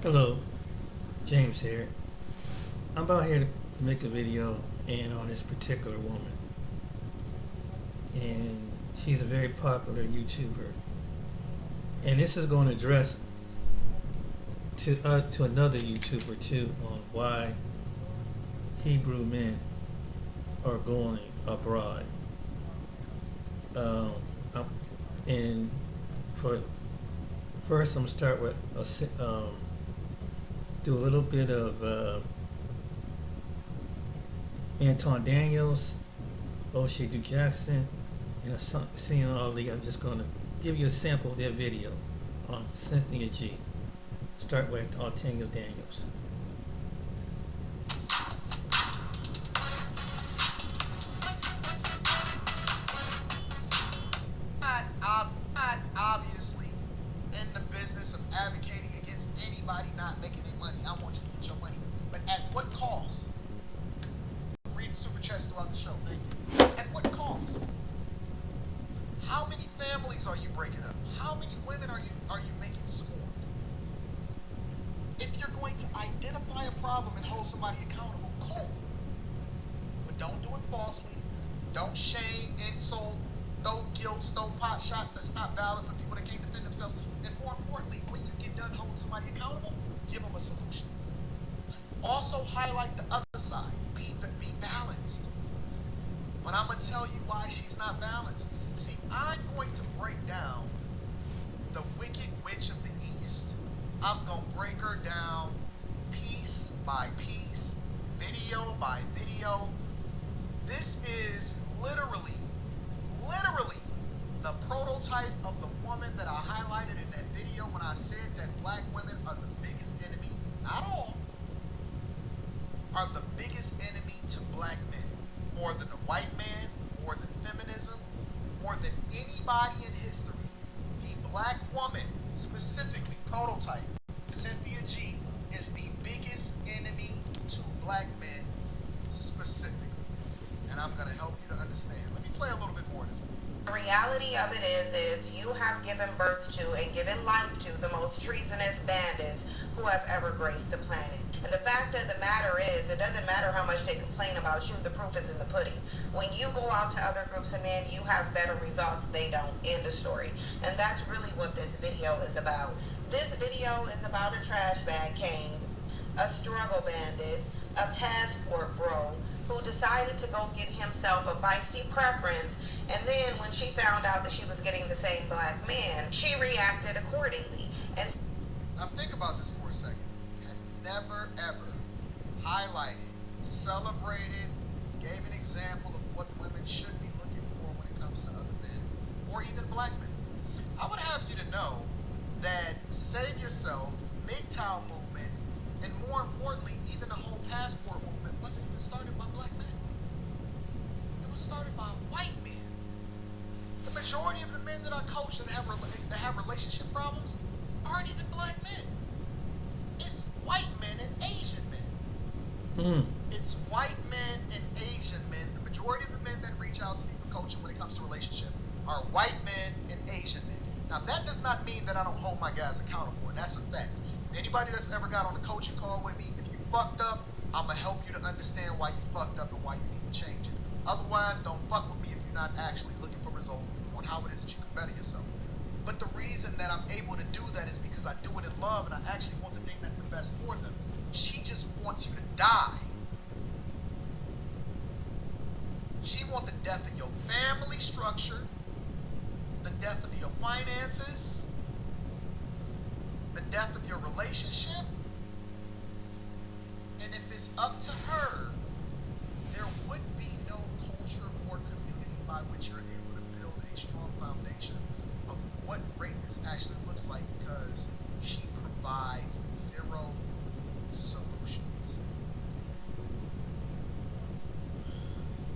Hello, James here. I'm about here to make a video and on this particular woman. And she's a very popular YouTuber. And this is going to address to another YouTuber too on why Hebrew men are going abroad. Um, and for first, I'm gonna start with do a little bit of Anton Daniels, O'Shea Duke Jackson, and Cyn Ali. I'm just going to give you a sample of their video on Cyn G. Start with Anton Daniels. Not obviously in the business of advocating against anybody not making their money. I want you to get your money. But at what cost? Read super chats throughout the show. Thank you. At what cost? How many families are you breaking up? How many women are you making scorned? If you're going to identify a problem and hold somebody accountable, cool. But don't do it falsely. Don't shame, insult, throw guilt, throw pot shots that's not valid for people that can't defend themselves. And more importantly, when you get done holding somebody accountable, give them a solution. Also highlight the other side. Be balanced. But I'm going to tell you why she's not balanced. See, I'm going to break down the Wicked Witch of the East. I'm going to break her down piece by piece, video by video. This is literally the prototype of the woman that I highlighted in that video when I said that black women are the biggest enemy, not all, are the biggest enemy to black men. More than the white man, more than feminism, more than anybody in history. The black woman, specifically prototype, Cyn G, is the biggest enemy to black men specifically. And I'm going to help you to understand. Let me play a little bit more of this. The reality of it is you have given birth to and given life to the most treasonous bandits who have ever graced the planet. And the fact of the matter is, it doesn't matter how much they complain about you, the proof is in the pudding. When you go out to other groups of men, you have better results, they don't. End of story. And that's really what this video is about. This video is about a trash bag king, a struggle bandit, a passport bro, who decided to go get himself a feisty preference, and then when she found out that she was getting the same black man, she reacted accordingly. And now think about this for a second. Has never ever highlighted, celebrated, gave an example of what women should be looking for when it comes to other men, or even black men. I would have you to know that Save Yourself, MGTOW movement, and more importantly, even the whole passport movement wasn't even started by black men. It was started by white men. The majority of the men that I coach that have relationship problems aren't even black men. It's white men and Asian men. It's white men and Asian men. The majority of the men that reach out to me for coaching when it comes to relationship are white men and Asian men. Now that does not mean that I don't hold my guys accountable, and that's a fact. Anybody that's ever got on a coaching call with me, if you fucked up, I'm going to help you to understand why you fucked up and why you need to change it. Otherwise, don't fuck with me if you're not actually looking for results on how it is that you can better yourself. But the reason that I'm able to do that is because I do it in love and I actually want the thing that's the best for them. She just wants you to die. She wants the death of your family structure, the death of your finances, the death of your relationship. And if it's up to her, there would be no culture or community by which you're able to build a strong foundation of what greatness actually looks like, because she provides zero solutions.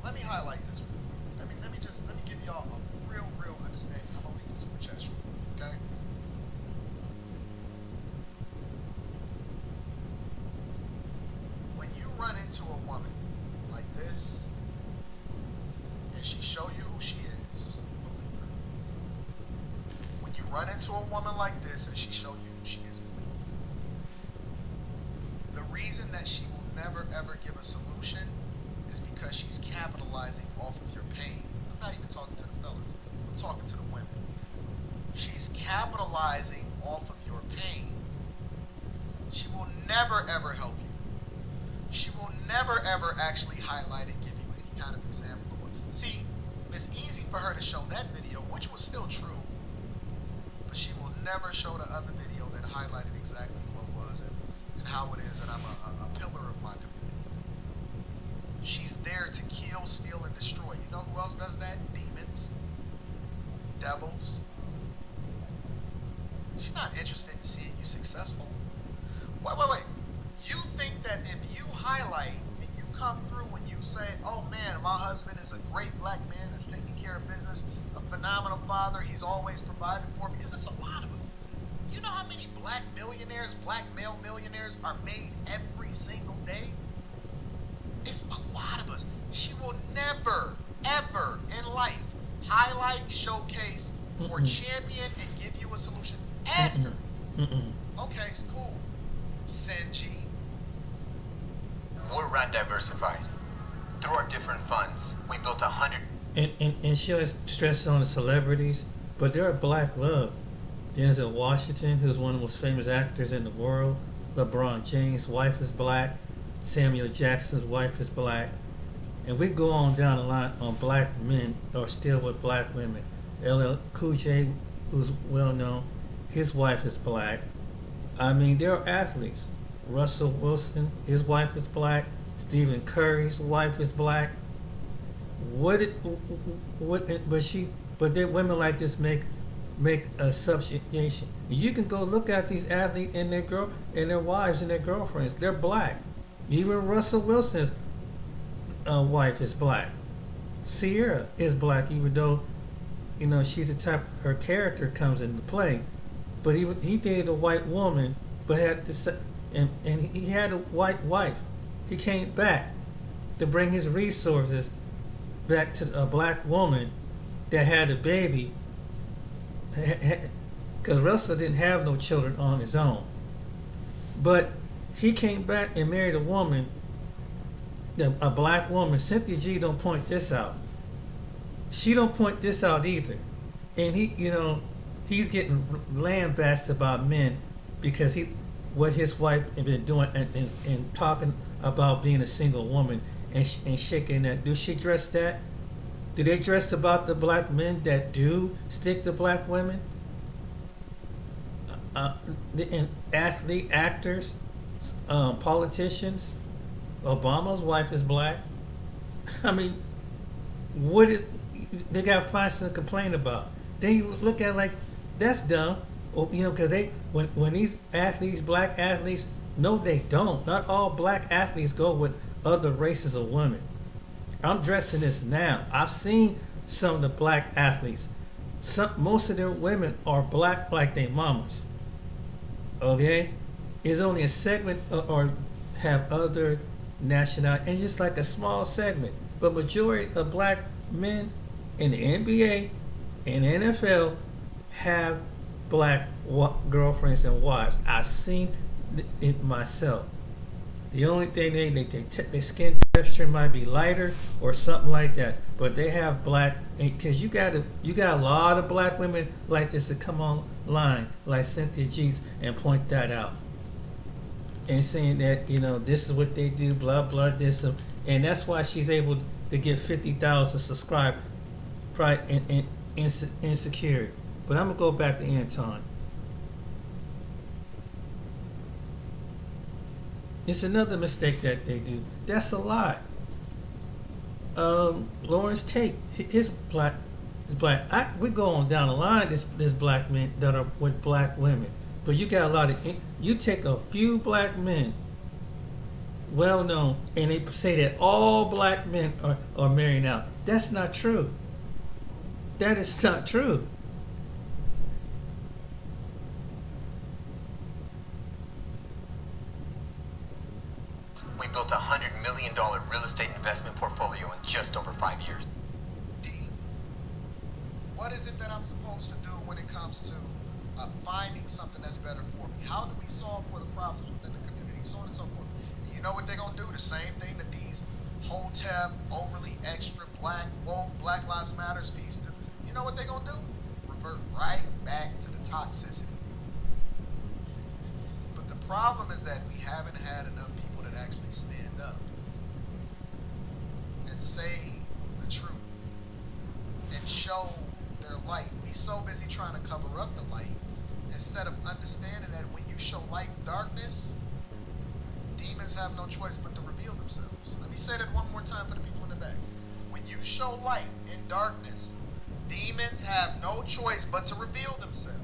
Let me highlight this one. Let me give y'all a real understanding. I'm gonna read the super chat, okay? Run into a woman like this and she show you who she is, believe her. When you run into a woman like this and she show you who she is, never ever help you. She will never ever actually highlight and give you any kind of example of what. See, it's easy for her to show that video, which was still true, but she will never show the other video that highlighted exactly what was and how it is that I'm a pillar of my community. She's there to kill, steal, and destroy. You know who else does that? Demons. Devils. She's not interested in seeing you successful. Wait. You think that if you highlight and you come through and you say, oh man, my husband is a great black man that's taking care of business, a phenomenal father, he's always provided for me. Is this a lot of us? You know how many black millionaires, black male millionaires are made every single day? It's a lot of us. She will never, ever in life highlight, showcase, or champion and give you a solution. Ask her. Okay, it's cool. CynG. We're rat diversified. Through our different funds, we built 100. And she always stresses on the celebrities, but there are black love. Denzel Washington, who's one of the most famous actors in the world. LeBron James' wife is black. Samuel Jackson's wife is black. And we go on down the line on black men or still with black women. LL Cool J, who's well known, his wife is black. I mean, there are athletes. Russell Wilson, his wife is black. Stephen Curry's wife is black. But then women like this make a substitution. You can go look at these athletes and their wives and their girlfriends. They're black. Even Russell Wilson's wife is black. Sierra is black, even though she's the type. Her character comes into play. But he dated a white woman, but had to, and he had a white wife. He came back to bring his resources back to a black woman that had a baby, because Russell didn't have no children on his own. But he came back and married a woman, a black woman. Cynthia G don't point this out. She don't point this out either. And he's getting lambasted about men because what his wife had been doing and talking about being a single woman and shaking that. Do she dress that? Do they dress about the black men that do stick to black women? And actors, politicians. Obama's wife is black. I mean, they got to find something to complain about. Then you look at it like, that's dumb. Because when these athletes, black athletes, no, they don't. Not all black athletes go with other races of women. I'm dressing this now. I've seen some of the black athletes. Most of their women are black like their mamas. Okay? It's only a segment or have other nationality, and just like a small segment. But majority of black men in the NBA and NFL have black girlfriends and wives. I've seen it myself. The only thing their skin texture might be lighter or something like that, but they have black. Because you got a lot of black women like this that come online like Cynthia G's and point that out and saying that this is what they do, blah blah this, and that's why she's able to get 50,000 subscribers, pride and insecurity. But I'm gonna go back to Anton. It's another mistake that they do. That's a lie. Lawrence Tate, his black. We go on down the line. This black men that are with black women, but you got a lot of. You take a few black men, well known, and they say that all black men are marrying out. That's not true. That is not true. We built a $100 million real estate investment portfolio in just over 5 years. D, what is it that I'm supposed to do when it comes to finding something that's better for me? How do we solve for the problems within the community? So on and so forth. And you know what they're going to do? The same thing that these hotep, overly extra, black, woke, Black Lives Matters piece do. You know what they're going to do? Revert right back to the toxicity. But the problem is that we haven't had enough people that actually stand up and say the truth and show their light. We so busy trying to cover up the light instead of understanding that when you show light in darkness, demons have no choice but to reveal themselves. Let me say that one more time for the people in the back. When you show light in darkness, demons have no choice but to reveal themselves.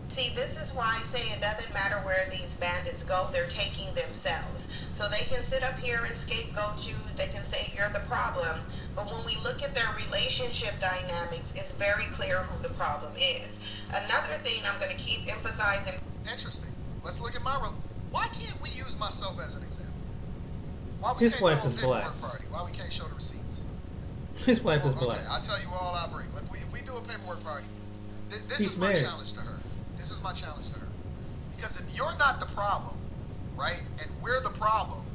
See, this is why I say it doesn't matter where these bandits go, they're taking themselves. So they can sit up here and scapegoat you, they can say you're the problem, but when we look at their relationship dynamics, it's very clear who the problem is. Another thing I'm going to keep emphasizing. Interesting. Let's look at my why can't we use myself as an example? Why we His can't wife go is to a black. paperwork party? Why we can't show the receipts? His wife is Okay, black. I'll tell you all I bring. If we do a paperwork party, this He's is my married. challenge to her. This is my challenge to her. Because if you're not the problem, right, and we're the problem,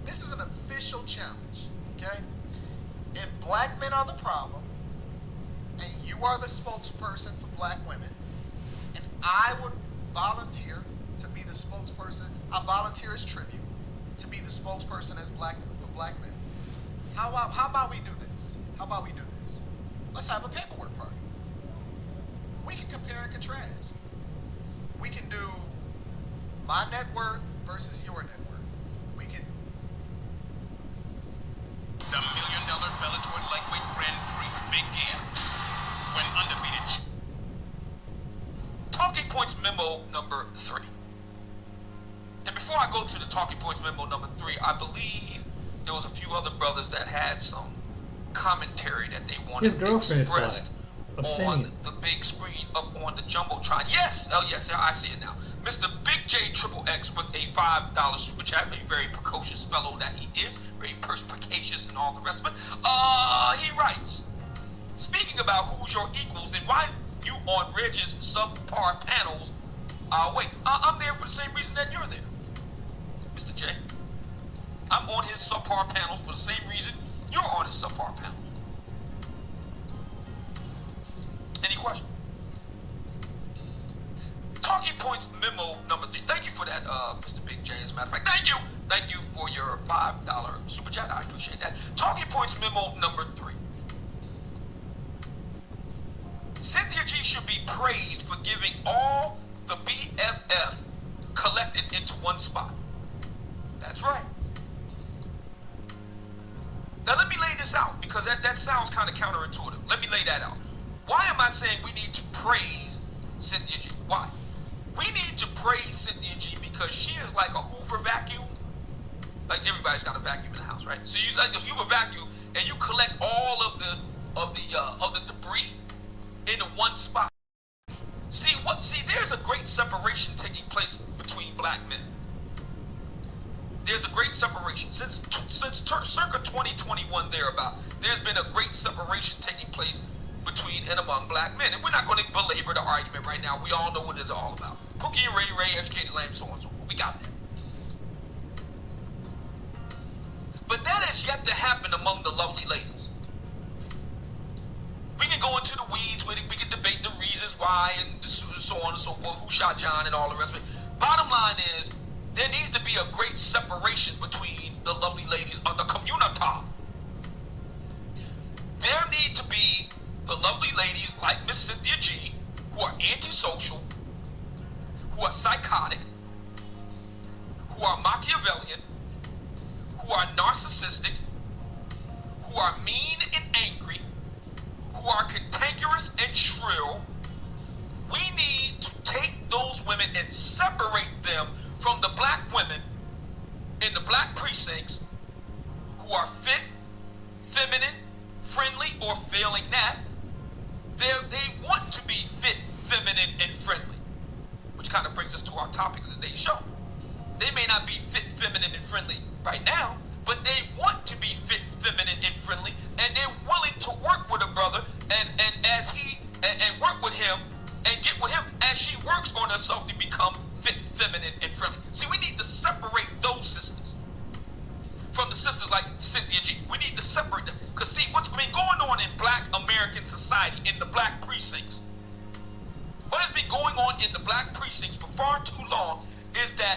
this is an official challenge, okay? If black men are the problem, and you are the spokesperson for black women, and I would volunteer to be the spokesperson, I volunteer as tribute to be the spokesperson as for black men. How about we do this? How about we do this? Let's have a paperwork party. We can compare and contrast. We can do my net worth versus your net worth. We can. The $1 million Bellator lightweight Grand Prix begins when undefeated. Talking points memo number 3. And before I go to the talking points memo number 3, I believe there was a few other brothers that had some commentary that they wanted His girlfriend is black. expressed on the big screen up on the jumbotron. Yes, oh yes, I see it now. Mr. Big J Triple X with a $5 super chat, a very precocious fellow that he is, very perspicacious and all the rest of it. He writes, speaking about who's your equals, then why you on Reg's subpar panels? I'm there for the same reason that you're there, Mr. J. I'm on his subpar panels for the same reason you're on his subpar panels. Any question? Talking points memo number 3. Thank you for that, Mr. Big J. As a matter of fact, thank you for your $5 super chat. I appreciate that. Talking points memo number 3. Cynthia G should be praised for giving all the BFF collected into one spot. That's right. Now let me lay this out, because that sounds kind of counterintuitive. Let me lay that out. Why am I saying we need to praise Cynthia G? Why? We need to praise Cynthia G because she is like a Hoover vacuum. Like everybody's got a vacuum in the house, right? So you like a Hoover vacuum, and you collect all of the debris into one spot. See, there's a great separation taking place between black men. There's a great separation since circa 2021 thereabout. There's been a great separation taking place between and among black men, and we're not going to belabor the argument right now. We all know what it's all about. Pookie and Ray, educated lamb, so on and so forth. We got that. But that has yet to happen among the lovely ladies. We can go into the weeds, we can debate the reasons why and so on and so forth, who shot John and all the rest of it. Bottom line is, there needs to be a great separation between the lovely ladies of the community. There need to be the lovely ladies like Miss Cynthia G, who are antisocial, who are psychotic, who are Machiavellian, who are narcissistic, who are mean and angry, who are cantankerous and shrill. We need to take those women and separate them from the black women in the black precincts who are fit, feminine, friendly, or failing that. They want to be fit, feminine, and friendly, which kind of brings us to our topic of today's show. They may not be fit, feminine, and friendly right now, but they want to be fit, feminine, and friendly, and they're willing to work with a brother and work with him and get with him as she works on herself to become fit, feminine, and friendly. See, we need to separate those sisters from the sisters like Cynthia G. We need to separate them. Because see, what's been going on in black American society, in the black precincts, what has been going on in the black precincts for far too long is that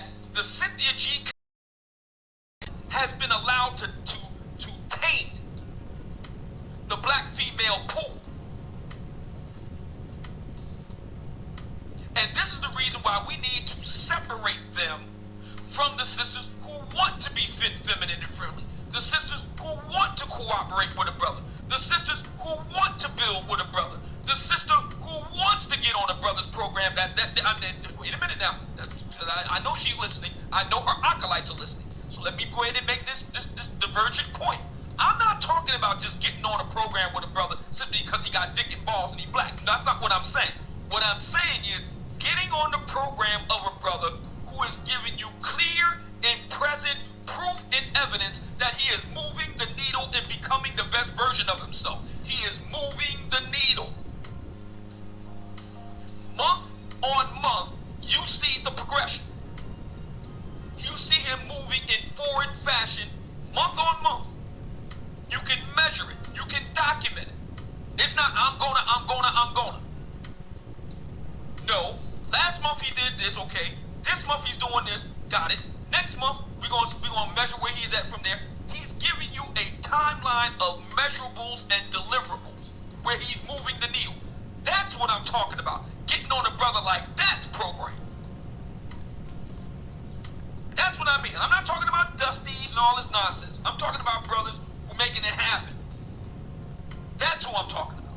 has been allowed to taint the black female pool. And this is the reason why we need to separate them from the sisters who want to be fit, feminine, and friendly. The sisters who want to cooperate with a brother. The sisters who want to build with a brother. The sister who wants to get on a brother's program. Wait a minute now. I know she's listening. I know her acolytes are listening. So let me go ahead and make this divergent point. I'm not talking about just getting on a program with a brother simply because he got dick and balls and he's black. That's not what I'm saying. What I'm saying is getting on the program of a brother who is giving you clear and present proof and evidence that he is moving the needle and becoming the best version of himself. He is moving the needle. Month on month, you see the progression. You see him moving in forward fashion, month on month. You can measure it. You can document it. It's not, I'm gonna. No, last month he did this, okay. This month he's doing this, got it. Next month, we're gonna measure where he's at from there. He's giving you a timeline of measurables and deliverables where he's moving the needle. That's what I'm talking about. Getting on a brother like that's program. That's what I mean. I'm not talking about dusties and all this nonsense. I'm talking about brothers who making it happen. That's who I'm talking about.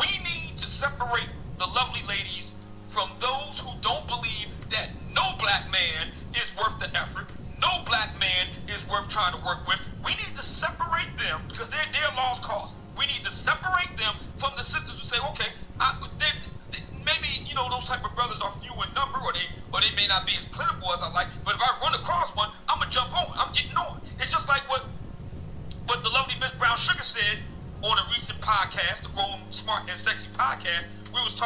We need to separate the lovely ladies from those who don't believe that no black man is worth the effort, no black man is worth trying to work with. We need to separate them because they're lost cause. We need to separate them from the sisters who say, okay, maybe those type of brothers are few in number, or they may not be as plentiful as I like. But if I run across one, I'm gonna jump on. I'm getting on. It's just like what the lovely Miss Brown Sugar said on a recent podcast, the Grown, Smart, and Sexy podcast. We was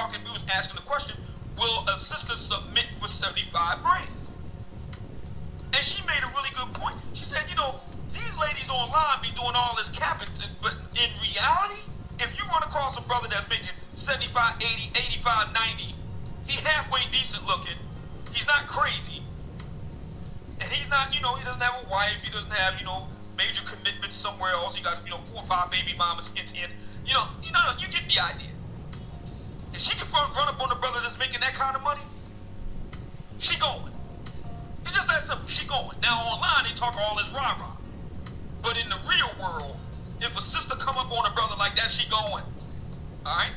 asking the question, will a sister submit for 75 grand? And she made a really good point. She said, these ladies online be doing all this capping, but in reality, if you run across a brother that's making 75, 80, 85, 90, he halfway decent looking, he's not crazy, and he's not, he doesn't have a wife, he doesn't have, major commitments somewhere else, he got, 4 or 5 baby mamas, hint, you get the idea. If she can run up on a brother that's making that kind of money, she going. It's just that simple, she going. Now online, they talk all this rah-rah. But in the real world, if a sister come up on a brother like that, she going. Alright?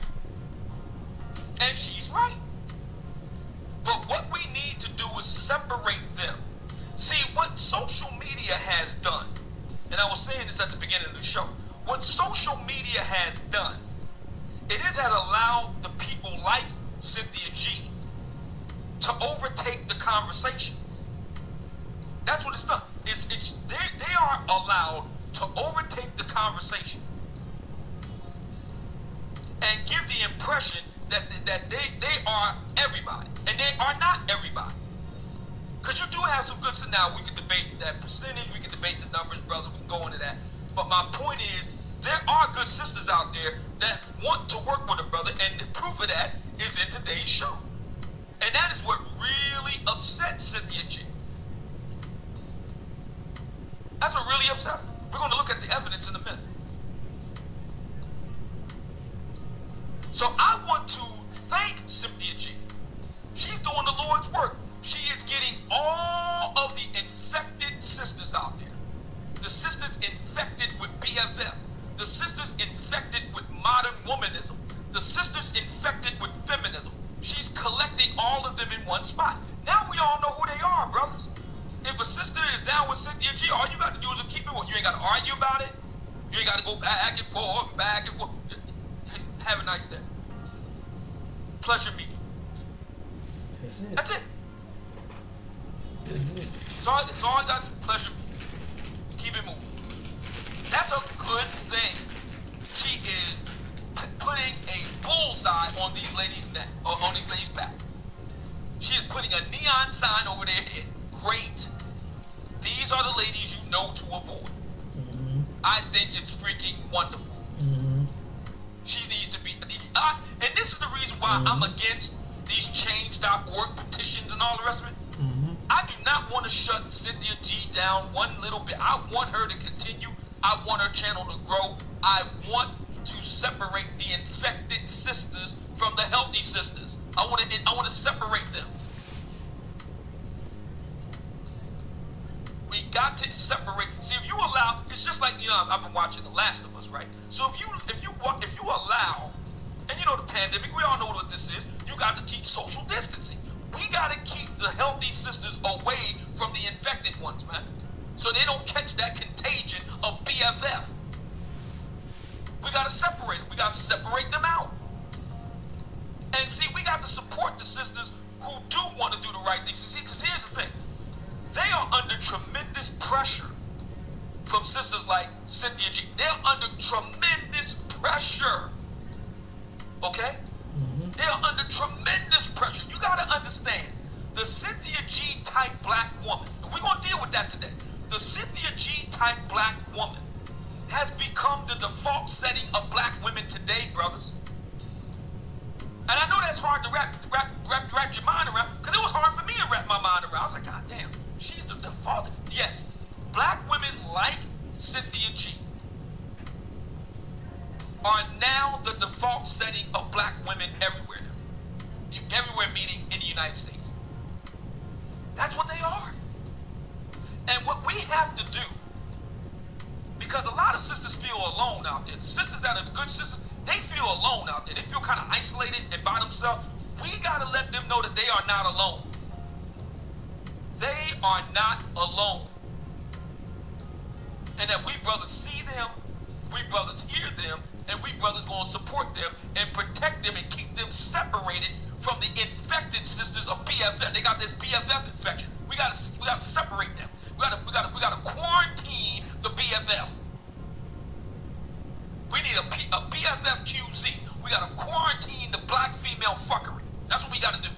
And she's right. But what we need to do is separate them. See, what social media has done, and I was saying this at the beginning of the show, what social media has done, it has allowed the people like Cynthia G to overtake the conversation. That's what it's done. They are allowed to overtake the conversation and give the impression that they are everybody, and they are not everybody. Because you do have some good, so now we can debate that percentage, we can debate the numbers, brother, we can go into that. But my point is, there are good sisters out there that want to work with a brother, and the proof of that is in today's show. And that is what really upset Cynthia G. That's what really upset her. We're going to look at the evidence in a minute. So I want to thank Cynthia G. She's doing the Lord's work. She is getting all of the infected sisters out there. The sisters infected with BFF. The sisters infected with modern womanism. The sisters infected with feminism. She's collecting all of them in one spot. Now we all know who they are, brothers. If a sister is down with Cynthia G, all you got to do is keep it. You ain't got to argue about it. You ain't got to go back and forth. Have a nice day. Pleasure meeting. That's it. It's all I got. Pleasure meeting. Keep it moving. That's a good thing. She is putting a bullseye on these ladies' neck, or on these ladies' back. She is putting a neon sign over their head. Great. These are the ladies you know to avoid. I think it's freaking wonderful. She needs to be, and this is the reason why I'm against these change.org petitions and all the rest of it. I do not want want to shut Cynthia G down one little bit. I want her to continue. I want her channel to grow. I want to separate the infected sisters from the healthy sisters. I want to separate them. We got to separate. See, if you allow, it's just like, you know, I've been watching The Last of Us, right? So if you allow, and you know the pandemic, we all know what this is. You got to keep social distancing. We got to keep the healthy sisters away from the infected ones, man, so they don't catch that contagion of BFF. We got to separate it. We got to separate them out. And see, we got to support the sisters who do want to do the right thing. See, because here's the thing. They are under tremendous pressure from sisters like Cynthia G. They're under tremendous pressure. Okay? They're under tremendous pressure. You got to understand, the Cynthia G type black woman, and we're going to deal with that today. The Cynthia G type black woman has become the default setting of black women today, brothers. And I know that's hard to wrap your mind around, because it was hard for me to wrap my mind around. I was like, God damn, she's the default. Yes, black women like Cynthia G are now the default setting of black women everywhere now. Everywhere meaning in the United States. That's what they are. And what we have to do, because a lot of sisters feel alone out there. The sisters that are good sisters, they feel alone out there. They feel kind of isolated and by themselves. We got to let them know that they are not alone. They are not alone. And that we brothers see them, we brothers hear them, and we brothers going to support them and protect them and keep them separated from the infected sisters of BFF. They got this BFF infection. We got to separate them. We got to quarantine the BFF. We need a BFF QZ. We got to quarantine the black female fuckery. That's what we got to do.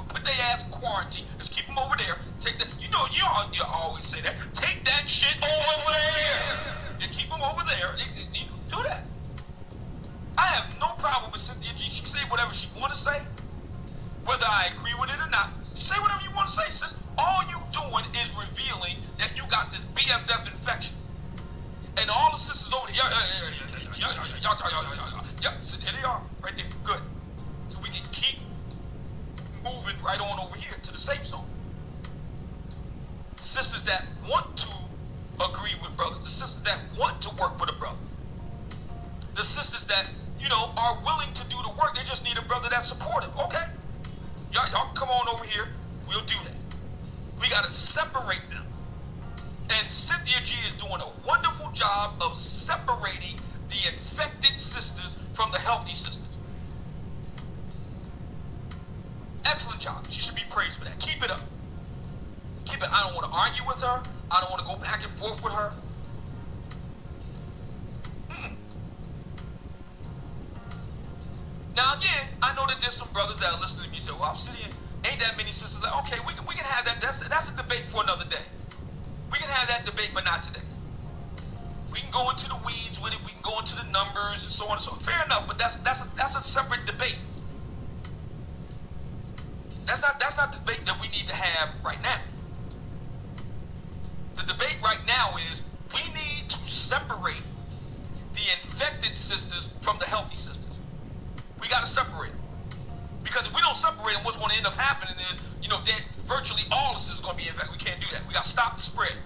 Put their ass in quarantine. Just keep them over there. Take that. You know, you always say that. Take that shit over there. You keep them over there. You do that. I have no problem with Cynthia G. She can say whatever she want to say, whether I agree with it or not. Say whatever you want to say, sis. All you doing is revealing that you got this BFF infection. And all the sisters over there, so there they are, right there. Good. So we can keep moving right on over here to the safe zone. The sisters that want to agree with brothers, the sisters that want to work with a brother, the sisters that, you know, are willing to do the work, they just need a brother that's supportive. Okay, y'all come on over here, we'll do that. We got to separate them. And Cynthia G is doing a wonderful job of separating the infected sisters from the healthy sisters. Excellent job. She should be praised for that. Keep it up. Keep it. I don't want to argue with her. I don't want to go back and forth with her. Now again, I know that there's some brothers that are listening to me say, well, I'm sitting, ain't that many sisters. Like, okay, we can have that. That's a debate for another day. We can have that debate, but not today. We can go into the weeds with it. We can go into the numbers and so on and so on. Fair enough, but that's a separate debate. That's not the debate that we need to have right now. The debate right now is we need to separate the infected sisters from the healthy sisters. We got to separate them. Because if we don't separate them, what's going to end up happening is, you know, virtually all of us is going to be infected. We can't do that. We got to stop the spread.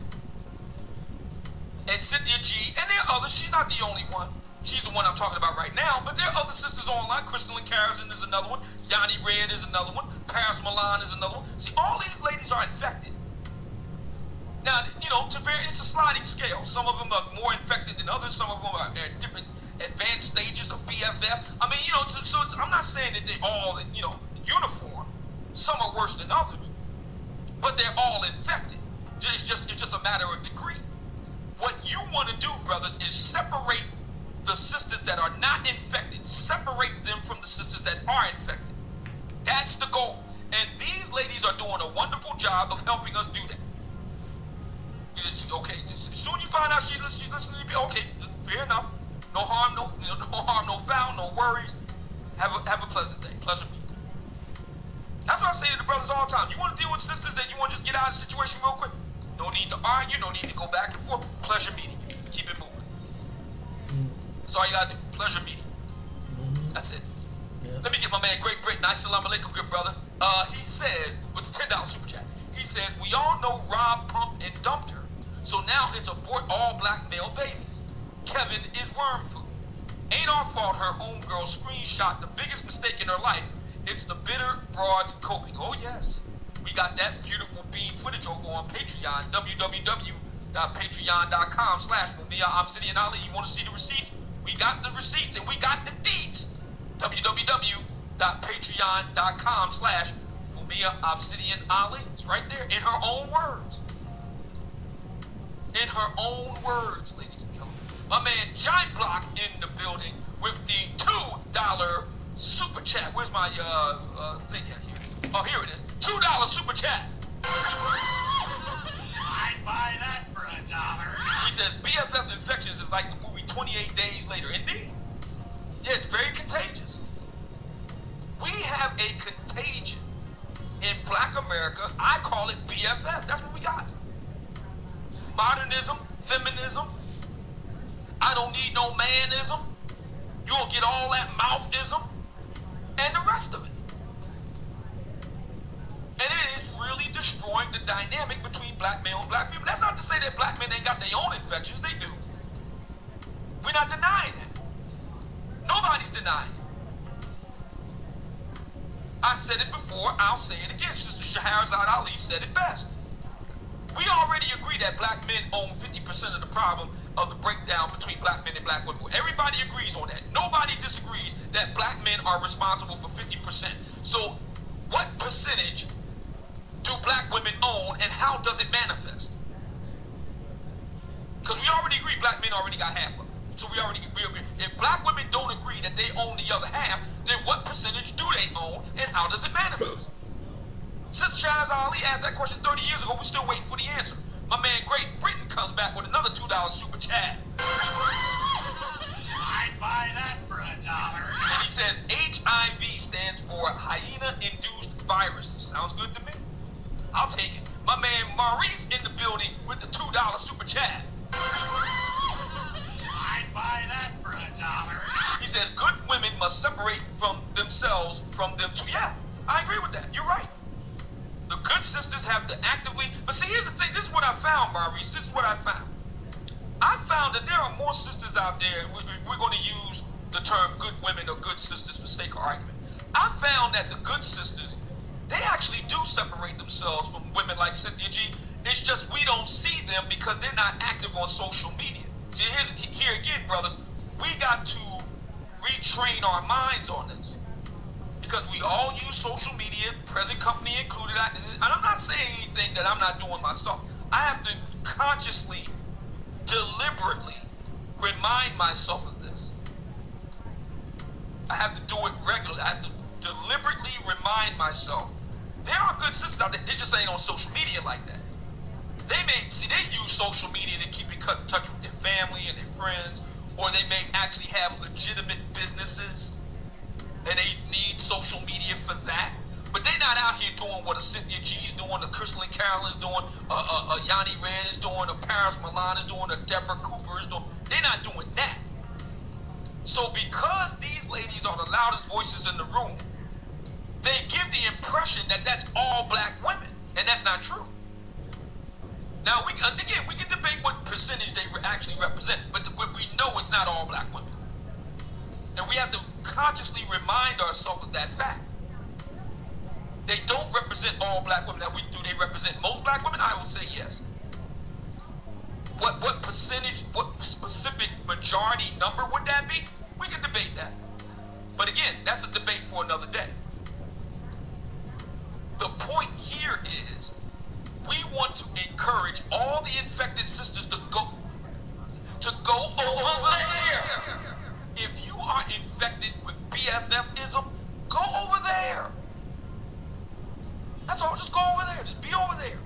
And Cynthia G, and there are others. She's not the only one. She's the one I'm talking about right now. But there are other sisters online. Crystal and Carison is another one. Yanni Red is another one. Paris Milan is another one. See, all these ladies are infected. Now, you know, it's a sliding scale. Some of them are more infected than others. Some of them are at different advanced stages of BFF. I mean, you know, so I'm not saying that they're all, you know, uniform. Some are worse than others, but they're all infected. It's just a matter of degree. What you want to do, brothers, is separate the sisters that are not infected. Separate them from the sisters that are infected. That's the goal. And these ladies are doing a wonderful job of helping us do that. Okay, as soon as you find out she's listening to me, okay, fair enough. No harm, no foul, no worries. Have a pleasant day. Pleasure meeting. That's what I say to the brothers all the time. You want to deal with sisters and you want to just get out of the situation real quick? No need to argue, no need to go back and forth. Pleasure meeting you. Keep it moving. That's all you gotta do. Pleasure meeting. That's it. Yeah. Let me get my man Great Britain. Assalamu alaikum, good brother. He says, with the $10 super chat, he says, we all know Rob pumped and dumped her. So now it's abort all black male babies. Kevin is worm food. Ain't our fault her homegirl screenshot the biggest mistake in her life. It's the bitter broads coping. Oh yes. We got that beautiful bean footage over on Patreon, www.patreon.com/WomneObsidianAli. You want to see the receipts? We got the receipts and we got the deeds. www.patreon.com/WomneObsidianAli. It's right there in her own words. In her own words, ladies and gentlemen. My man Giant Block in the building with the $2 super chat. Where's my thing at here? Oh, here it is. $2 super chat. I'd buy that for $1. He says BFF infections is like the movie 28 Days Later. Indeed. Yeah, it's very contagious. We have a contagion in Black America. I call it BFF. That's what we got. Modernism, feminism. I don't need no manism. You'll get all that mouthism and the rest of it. And it is really destroying the dynamic between black male and black female. That's not to say that black men ain't got their own infections. They do. We're not denying that. Nobody's denying it. I said it before, I'll say it again. Sister Shahrazad Ali said it best. We already agree that black men own 50% of the problem of the breakdown between black men and black women. Everybody agrees on that. Nobody disagrees that black men are responsible for 50%. So what percentage do black women own and how does it manifest? Because we already agree black men already got half of it. So we agree. If black women don't agree that they own the other half, then what percentage do they own and how does it manifest? Since Shaz Ali asked that question 30 years ago, we're still waiting for the answer. My man Great Britain comes back with another $2 super chat. I'd buy that for $1. And he says HIV stands for hyena-induced virus. Sounds good to me. I'll take it. My man Maurice in the building with the $2 super chat. I'd buy that for $1. He says good women must separate from themselves from them too. Yeah, I agree with that. You're right. The good sisters have to actively, but see, here's the thing. This is what I found, Maurice. This is what I found. I found that there are more sisters out there. We're going to use the term good women or good sisters for sake of argument. I found that the good sisters, they actually do separate themselves from women like Cynthia G. It's just we don't see them because they're not active on social media. See, here again, brothers, we got to retrain our minds on this. Because we all use social media, present company included. And I'm not saying anything that I'm not doing myself. I have to consciously, deliberately remind myself of this. I have to do it regularly. I have to deliberately remind myself. There are good sisters out there. They just ain't on social media like that. They use social media to keep in touch with their family and their friends, or they may actually have legitimate businesses. And they need social media for that. But they're not out here doing what a Cynthia G's doing, a Crystal and Carolyn's doing, a Yanni Red is doing, a Paris Milan is doing, a Deborah Cooper is doing. They're not doing that. So because these ladies are the loudest voices in the room, they give the impression that that's all black women. And that's not true. Now, we can debate what percentage they actually represent, but we know it's not all black women. And we have to consciously remind ourselves of that fact. They don't represent all black women. Now, do they represent most black women? I would say yes. What percentage, what specific majority number would that be? We can debate that. But again, that's a debate for another day. The point here is we want to encourage all the infected sisters to go over there. If you are infected with BFFism, go over there. That's all. Just go over there. Just be over there.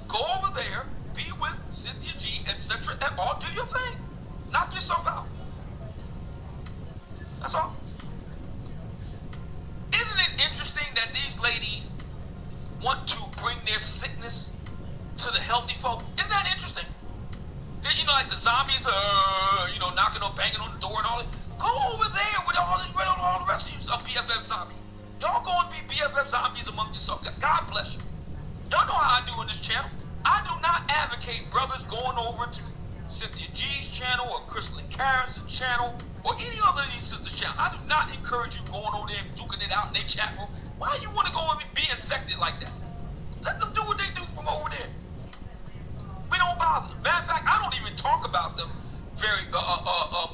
Go over there. Be with Cynthia G, etc. And all. Do your thing. Knock yourself out. That's all. ladies want to bring their sickness to the healthy folk. Isn't that interesting? You know, like the zombies, knocking on, banging on the door and all that. Go over there with all the rest of you BFF zombies. Y'all go and be BFF zombies among yourselves. God bless you. Y'all know how I do on this channel. I do not advocate brothers going over to Cynthia G's channel or Crystal and Karen's channel or any other of these sisters' channel. I do not encourage you going over there and duking it out in their chat room. Why you want to go and be infected like that? Let them do what they do from over there. We don't bother them. Matter of fact, I don't even talk about them very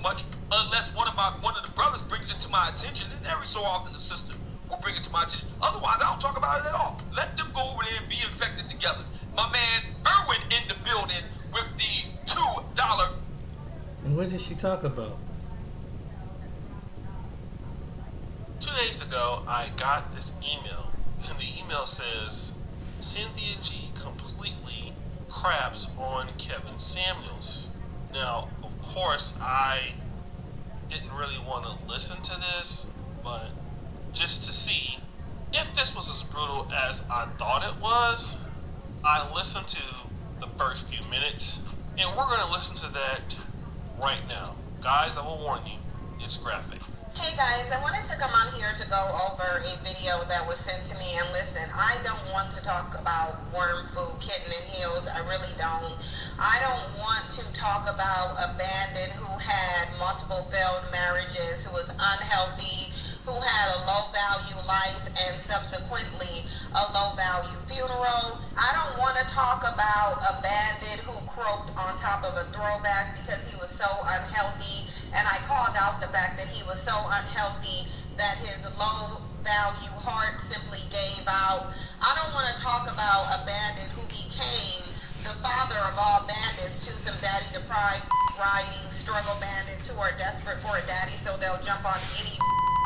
much unless one of the brothers brings it to my attention, and every so often the sister will bring it to my attention. Otherwise, I don't talk about it at all. Let them go over there and be infected together. My man Erwin in the building with the $2. And what did she talk about? 2 days ago, I got this email, and the email says, Cynthia G completely craps on Kevin Samuels. Now, of course, I didn't really want to listen to this, but just to see if this was as brutal as I thought it was, I listened to the first few minutes, and we're going to listen to that right now. Guys, I will warn you, it's graphic. Hey guys, I wanted to come on here to go over a video that was sent to me, and listen, I don't want to talk about worm food, kitten and heels. I really don't. I don't want to talk about a bandit who had multiple failed marriages, who was unhealthy, who had a low value life and subsequently a low value funeral. I don't want to talk about a bandit who croaked on top of a throwback because he was so unhealthy, and I called out the fact that he was so unhealthy that his low value heart simply gave out. I don't want to talk about a bandit who became the father of all bandits to some daddy deprived riding struggle bandits who are desperate for a daddy, so they'll jump on any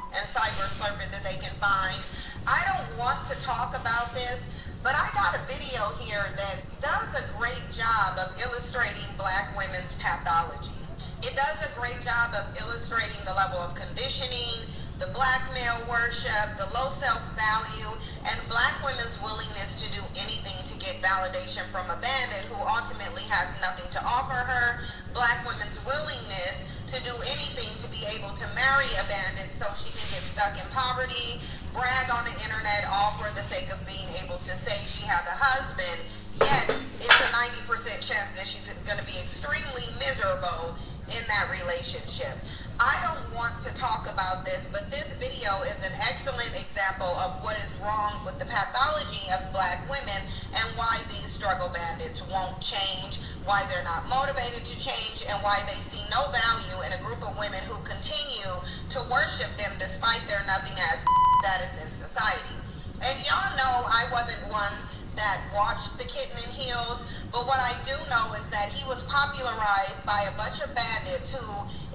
and cyber slurp it that they can find. I don't want to talk about this, but I got a video here that does a great job of illustrating black women's pathology. It does a great job of illustrating the level of conditioning, the black male worship, the low self-value, and black women's willingness to do anything to get validation from a bandit who ultimately has nothing to offer her, black women's willingness to do anything to be able to marry a bandit so she can get stuck in poverty, brag on the internet all for the sake of being able to say she has a husband, yet it's a 90% chance that she's going to be extremely miserable in that relationship. I don't want to talk about this, but this video is an excellent example of what is wrong with the pathology of black women and why these struggle bandits won't change, why they're not motivated to change, and why they see no value in a group of women who continue to worship them despite their nothing as status in society. And y'all know I wasn't one that watched the Kitten in Heels, but what I do know is that he was popularized by a bunch of bandits who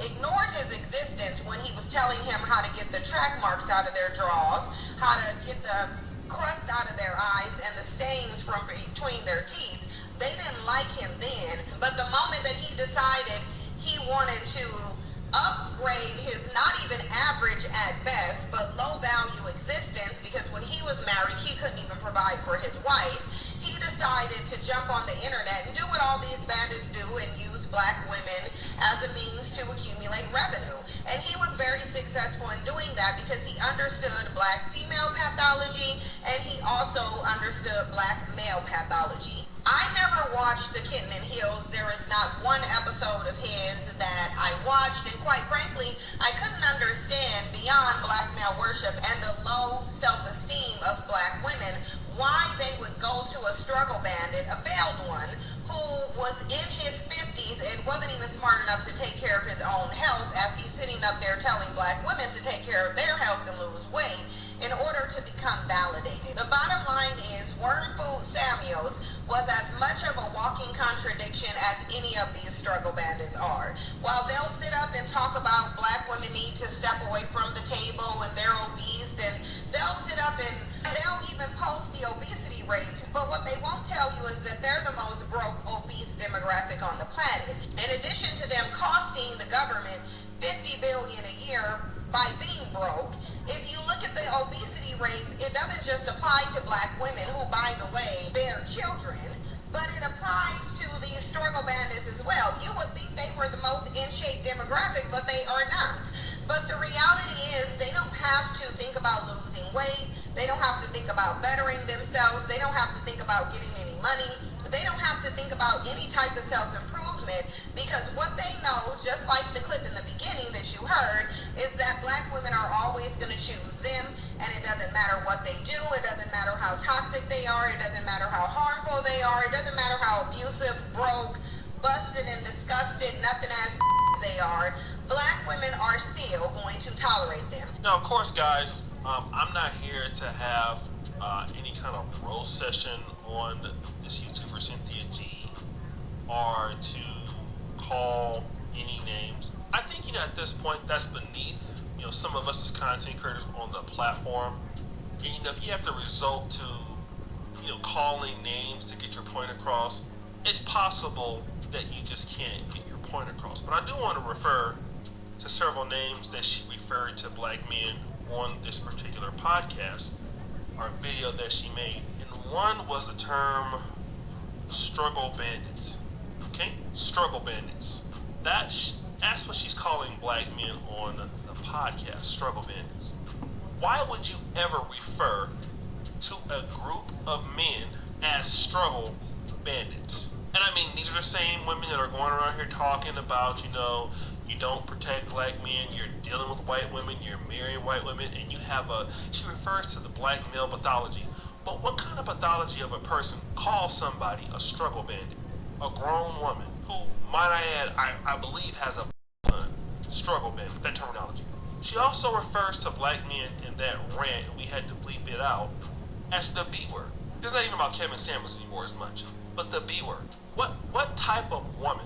ignored his existence when he was telling him how to get the track marks out of their drawers, how to get the crust out of their eyes and the stains from between their teeth. They didn't like him then, but the moment that he decided he wanted to upgrade his not even average at best, but low value existence, because when he was married, he couldn't even provide for his wife, he decided to jump on the internet and do what all these bandits do and use black women as a means to accumulate revenue. And he was very successful in doing that because he understood black female pathology and he also understood black male pathology. I never watched The Kitten in Heels. There is not one episode of his that I watched, and quite frankly, I couldn't understand beyond black male worship and the low self-esteem of black women why they would go to a struggle bandit, a failed one, who was in his 50s and wasn't even smart enough to take care of his own health, as he's sitting up there telling black women to take care of their health and lose weight in order to become validated. The bottom line is Worm Food Samuels was as much of a walking contradiction as any of these struggle bandits are. While they'll sit up and talk about black women need to step away from the table and they're obese, and they'll sit up and they'll even post the obesity rates, but what they won't tell you is that they're the most broke obese demographic on the planet. In addition to them costing the government $50 billion a year by being broke, if you look at the obesity rate rates, it doesn't just apply to black women who, by the way, bear children, but it applies to these struggle bandits as well. You would think they were the most in shape demographic, but they are not. But the reality is they don't have to think about losing weight. They don't have to think about bettering themselves. They don't have to think about getting any money. They don't have to think about any type of self-improvement, because what they know, just like the clip in the beginning that you heard, is that black women are always going to choose them, and it doesn't matter what they do. It doesn't matter how toxic they are. It doesn't matter how harmful they are. It doesn't matter how abusive, broke, busted, and disgusted, nothing as they are. Black women are still going to tolerate them. Now, of course, guys, I'm not here to have any kind of bro session on this YouTuber Cynthia G, or to call any names. I think, at this point, that's beneath, some of us as content creators on the platform. And, if you have to resort to, calling names to get your point across, it's possible that you just can't get your point across. But I do want to refer to several names that she referred to black men on this particular podcast or video that she made. And one was the term struggle bandits. Okay? Struggle bandits. That's what she's calling black men on the podcast, struggle bandits. Why would you ever refer to a group of men as struggle bandits? And I mean, these are the same women that are going around here talking about, you don't protect black men, you're dealing with white women, you're marrying white women, and she refers to the black male pathology. But what kind of pathology of a person calls somebody a struggle bandit? A grown woman who, might I add, I believe has a struggle bandit, that terminology. She also refers to black men in that rant, and we had to bleep it out, as the B word. This is not even about Kevin Samuels anymore as much, but the B word. What type of woman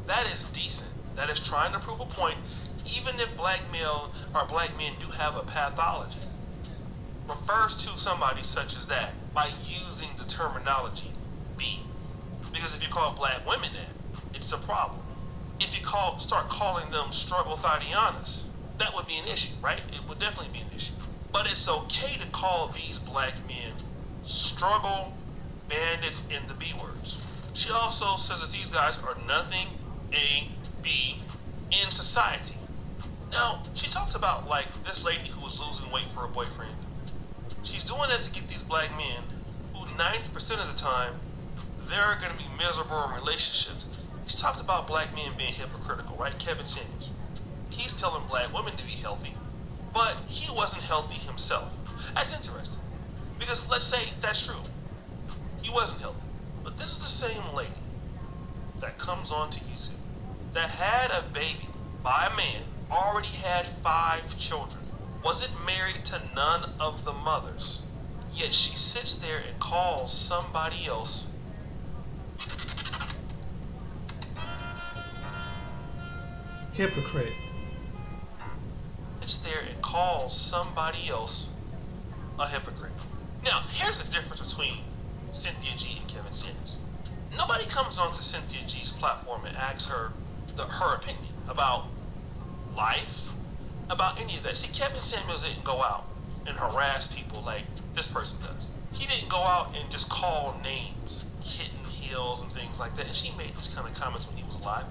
that is decent, that is trying to prove a point, even if black men do have a pathology, refers to somebody such as that by using the terminology B? Because if you call black women that, it's a problem. If you start calling them struggle Thadianas, that would be an issue, right? It would definitely be an issue. But it's okay to call these black men struggle bandits in the B words. She also says that these guys are nothing A, B in society. Now, she talked about this lady who was losing weight for her boyfriend. She's doing it to get these black men who 90% of the time, they're going to be miserable in relationships. She talked about black men being hypocritical, right? Kevin Samuels. He's telling black women to be healthy, but he wasn't healthy himself. That's interesting, because let's say that's true. He wasn't healthy. But this is the same lady that comes onto YouTube that had a baby by a man, already had 5 children, wasn't married to none of the mothers, yet she sits there and calls somebody else Hypocrite. Sits there and calls somebody else a hypocrite. Now, here's the difference between Cynthia G and Kevin Samuels. Nobody comes onto Cynthia G's platform and asks her her opinion about life, about any of that. See, Kevin Samuels didn't go out and harass people like this person does. He didn't go out and just call names, Kitten Hills and things like that. And she made these kind of comments when he was alive.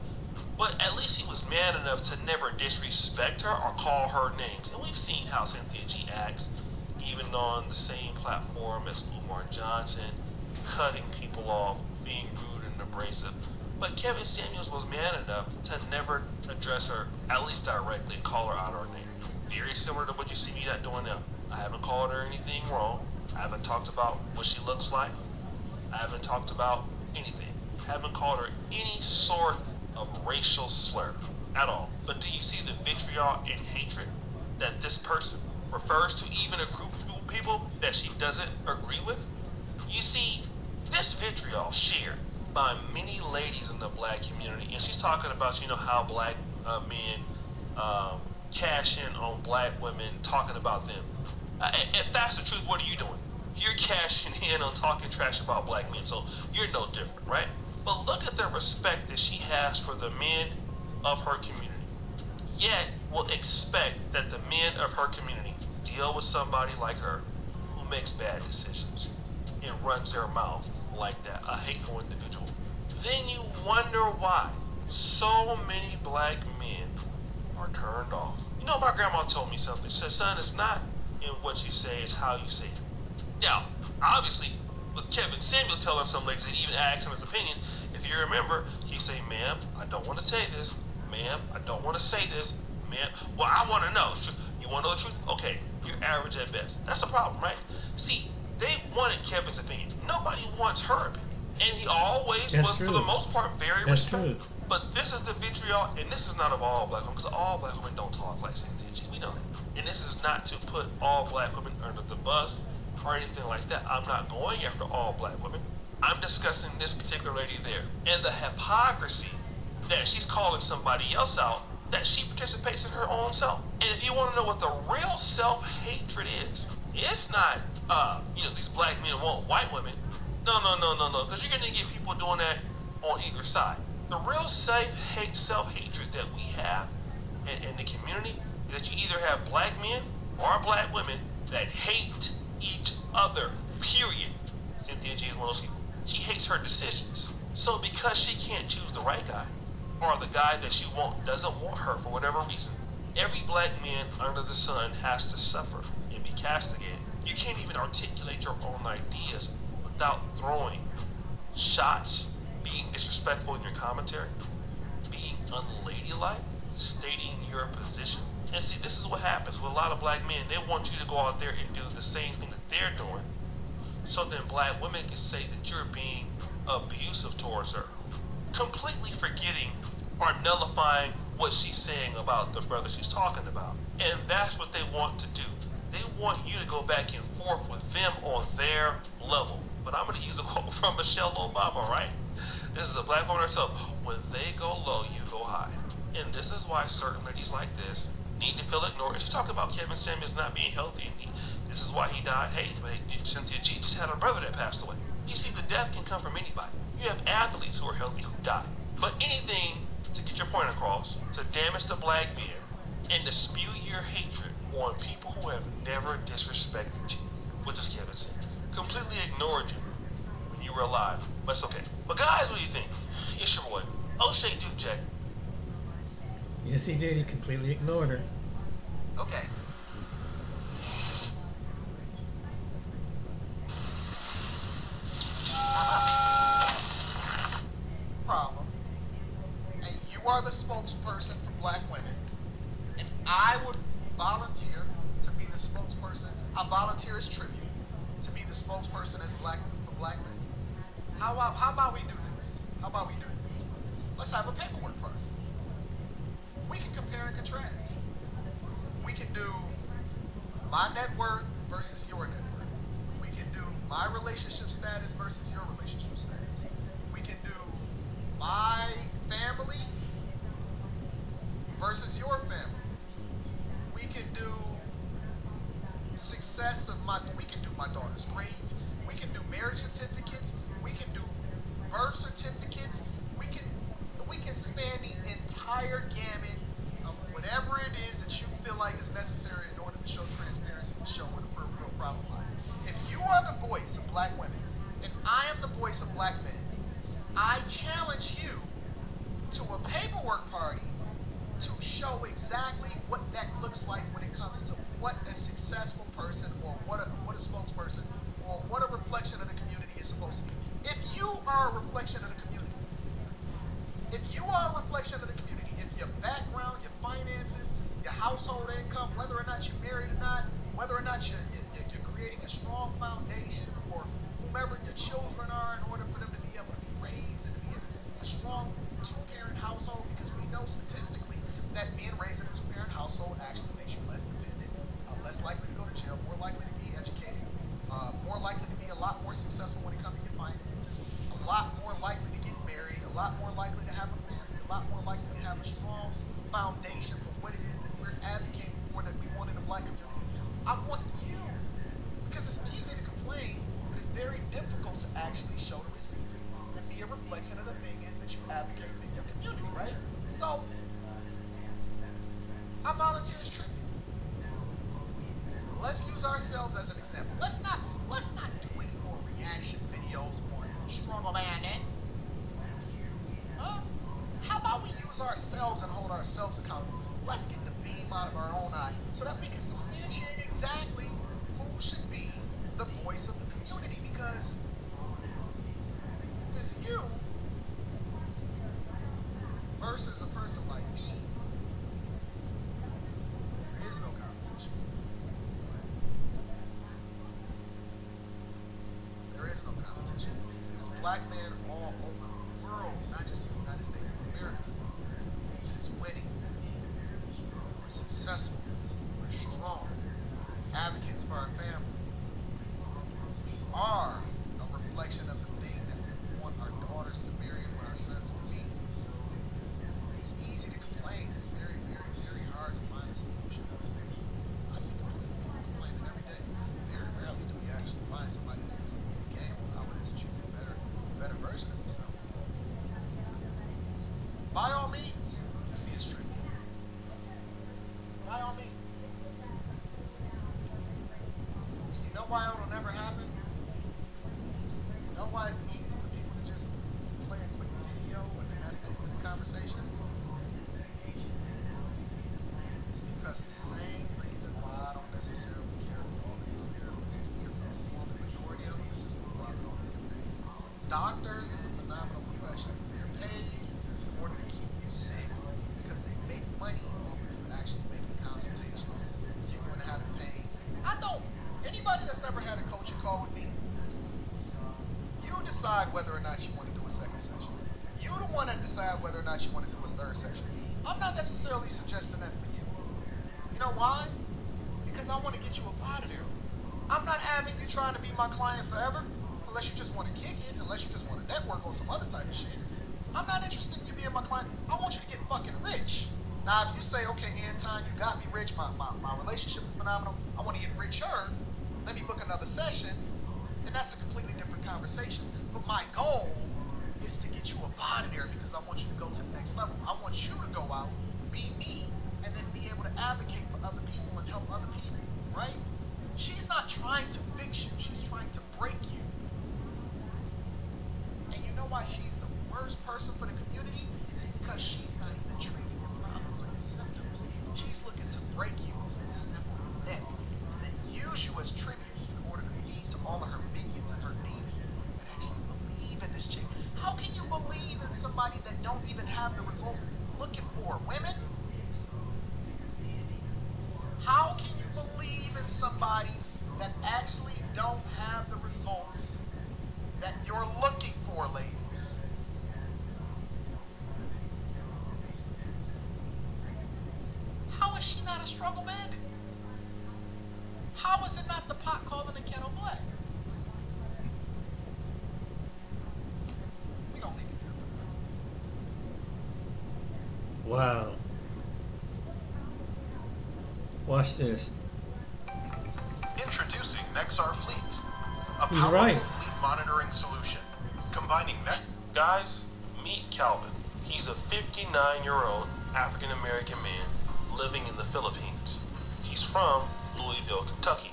But at least he was man enough to never disrespect her or call her names. And we've seen how Cynthia G acts, even on the same platform as Umar Johnson, cutting people off, being rude and abrasive. But Kevin Samuels was man enough to never address her, at least directly, and call her out her name. Very similar to what you see me not doing now. I haven't called her anything wrong. I haven't talked about what she looks like. I haven't talked about anything. I haven't called her any sort of racial slur at all. But do you see the vitriol and hatred that this person refers to even a group of people that she doesn't agree with? You see, this vitriol shared by many ladies in the black community, and she's talking about, how black men cash in on black women, talking about them. If that's the truth, what are you doing? You're cashing in on talking trash about black men, so you're no different, right? But look at the respect that she has for the men of her community. Yet will expect that the men of her community deal with somebody like her who makes bad decisions and runs their mouth like that, a hateful individual, then you wonder why so many black men are turned off. You know, my grandma told me something. She said, son, it's not in what you say, it's how you say it. Now, obviously, with Kevin Samuel telling some ladies that even asked him his opinion, if you remember, he say, ma'am, I don't want to say this. Ma'am, I don't want to say this. Ma'am, well, I want to know. You want to know the truth? Okay, you're average at best. That's a problem, right? See, they wanted Kevin's opinion. Nobody wants her opinion. And he always was, for the most part, very respectful. But this is the vitriol, and this is not of all black women, because all black women don't talk like Cyn G. We know that. And this is not to put all black women under the bus or anything like that. I'm not going after all black women. I'm discussing this particular lady there. And the hypocrisy that she's calling somebody else out, that she participates in her own self. And if you want to know what the real self-hatred is, it's not, these black men want white women. No, because you're going to get people doing that on either side. The real self-hatred that we have in the community is that you either have black men or black women that hate each other, period. Cyn G is one of those people. She hates her decisions. So because she can't choose the right guy, or the guy that she doesn't want her for whatever reason, every black man under the sun has to suffer and be castigated. You can't even articulate your own ideas without throwing shots, being disrespectful in your commentary, being unladylike, stating your position. And see, this is what happens with a lot of black men. They want you to go out there and do the same thing that they're doing, so then black women can say that you're being abusive towards her, completely forgetting or nullifying what she's saying about the brother she's talking about. And that's what they want to do. They want you to go back and forth with them on their level. But I'm going to use a quote from Michelle Obama, right? This is a black woman herself. When they go low, you go high. And this is why certain ladies like this need to feel ignored. And she's talking about Kevin Samuels not being healthy. And this is why he died. Hey, Cynthia G just had a brother that passed away. You see, the death can come from anybody. You have athletes who are healthy who die. But anything to get your point across, to damage the black men, and to spew your hatred on people who have never disrespected you, which is Kevin Samuels. Completely ignored you when you were alive. But it's okay. But guys, what do you think? It's your boy, O'Shea Duke Jack. Yes, he did. He completely ignored her. Okay. Problem. And you are the spokesperson for black women. And I would volunteer to be the spokesperson. I volunteer as tribute to be the spokesperson for black men. How about we do this? Let's have a paperwork party. We can compare and contrast. We can do my net worth versus your net worth. We can do my relationship status versus your relationship status. We can do my family versus your family. We can do we can do my daughter's grades. We can do marriage certificates. We can do birth certificates. We can span the entire gamut of whatever it is that you feel like is necessary in order to show transparency and show where the real problem lies. If you are the voice of black women and I am the voice of black men, I challenge you to a paperwork party to show exactly what that looks like when it comes to what a successful person or what a spokesperson or what a reflection of the community is supposed to be. If you are a reflection of the community, if your background, your finances, your household income, whether or not you're married or not, whether or not you're creating a strong foundation for whomever your children are in order for them to be able to be raised and to be in a strong two-parent household, because we know statistically that being raised in a two-parent household actually makes you less dependent, less likely to go to jail, more likely to be educated, more likely to be a lot more successful when it comes to your finances, a lot more likely to get married, a lot more likely to have a family, a lot more likely to have a strong foundation for what it is that we're advocating for, that we want in the black community. I want you, because it's easy to complain, but it's very difficult to actually show the receipts and be a reflection of the thing is that you advocate in your community, right? So ourselves as an example. Let's not do any more reaction videos on struggle bandits. Huh? How about we use ourselves and hold ourselves accountable? Let's get the beam out of our own eye so that we can substantiate exactly who should be the voice of the community. Because if it's you versus a person like me, there is no competition. There is no competition. There's black men all over the world, not just the United States of America, that is winning. We're successful. We're strong. Advocates for our family. We are a reflection of the thing that we want our daughters to marry and what our sons to be. It's easy to complain. It's very, very, very hard to find a solution. I see people complaining every day. Very rarely do we actually find somebody that can leave the game on how it is that you be a better version of yourself. By all means, use me as tribute. By all means. You know why it'll never happen? You know why it's easy for people to just play a quick video and then that's the end of the conversation? It's because the same reason why I don't necessarily care for all of these therapists is because the overwhelming majority of them is just a profit on the thing. Doctors is a phenomenal profession. They're paid in order to keep you sick because they make money off of you actually making consultations, continuing to have the pain. I don't. Anybody that's ever had a coaching call with me, you decide whether or not you want to do a second session. You the one that decide whether or not you want to do a third session. I'm not necessarily suggesting that for you. You know why? Because I want to get you up out of there. I'm not having you trying to be my client forever, unless you just want to kick it, unless you just want to network on some other type of shit. I'm not interested in you being my client. I want you to get fucking rich. Now, if you say, okay, Anton, you got me rich, my relationship is phenomenal, I want to get richer, let me book another session, then that's a completely different conversation. But my goal is to get you up out of there because I want you to go to the next level. I want you to go out, be me, and then be able to advocate for other people and help other people, right? She's not trying to fix you. She's trying to break you. And you know why she's the worst person for the community? It's because she's not even treating your problems or your symptoms. She's looking to break you and then step on your neck and then use you as tribute in order to feed to all of her minions and her demons that actually believe in this chick. How can you believe in somebody that don't even have the results that you're looking for? Women? How can you believe in somebody that actually don't have the results that you're looking for, ladies? How is she not a struggle bandit? How is it not the pot calling the kettle black? We don't leave it there for that. Wow. Watch this. Introducing Nexar Fleet, a He's powerful right. fleet monitoring solution, combining Guys, meet Calvin. He's a 59-year-old African-American man living in the Philippines. He's from Louisville, Kentucky.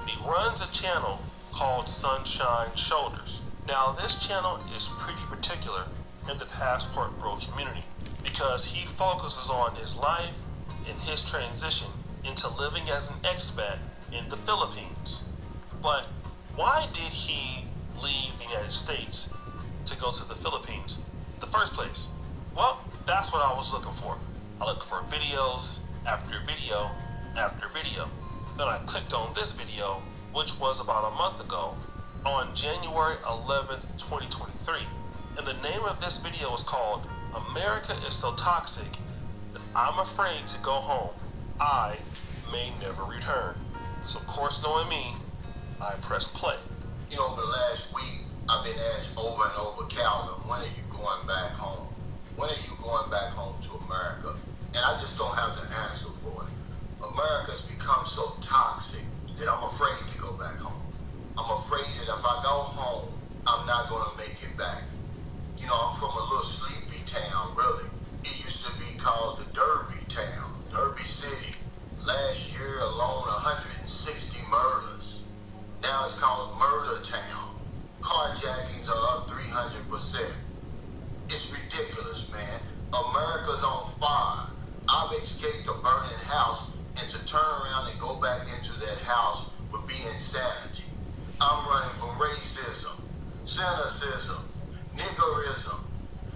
He runs a channel called Sunshine Shoulders. Now, this channel is pretty particular in the Passport Bro community because he focuses on his life and his transition into living as an expat in the Philippines. But why did he leave the United States to go to the Philippines in the first place? Well, that's what I was looking for. I looked for videos after video after video. Then I clicked on this video, which was about a month ago, on January 11th, 2023. And the name of this video is called America is So Toxic That I'm Afraid to Go Home. I May Never Return. So, of course, knowing me, I pressed play. You know, over the last week, I've been asked over and over, Calvin, when are you going back home? When are you going back home to America? And I just don't have the answer for it. America's become so toxic that I'm afraid to go back home. I'm afraid that if I go home, I'm not going to make it back. You know, I'm from a little sleepy town, really. It used to be called the Derby town, Derby City. Last year alone, 160 murders. now is called Murder Town. Carjackings are up 300%. It's ridiculous, man. America's on fire. I've escaped a burning house, and to turn around and go back into that house would be insanity. I'm running from racism, cynicism, niggerism,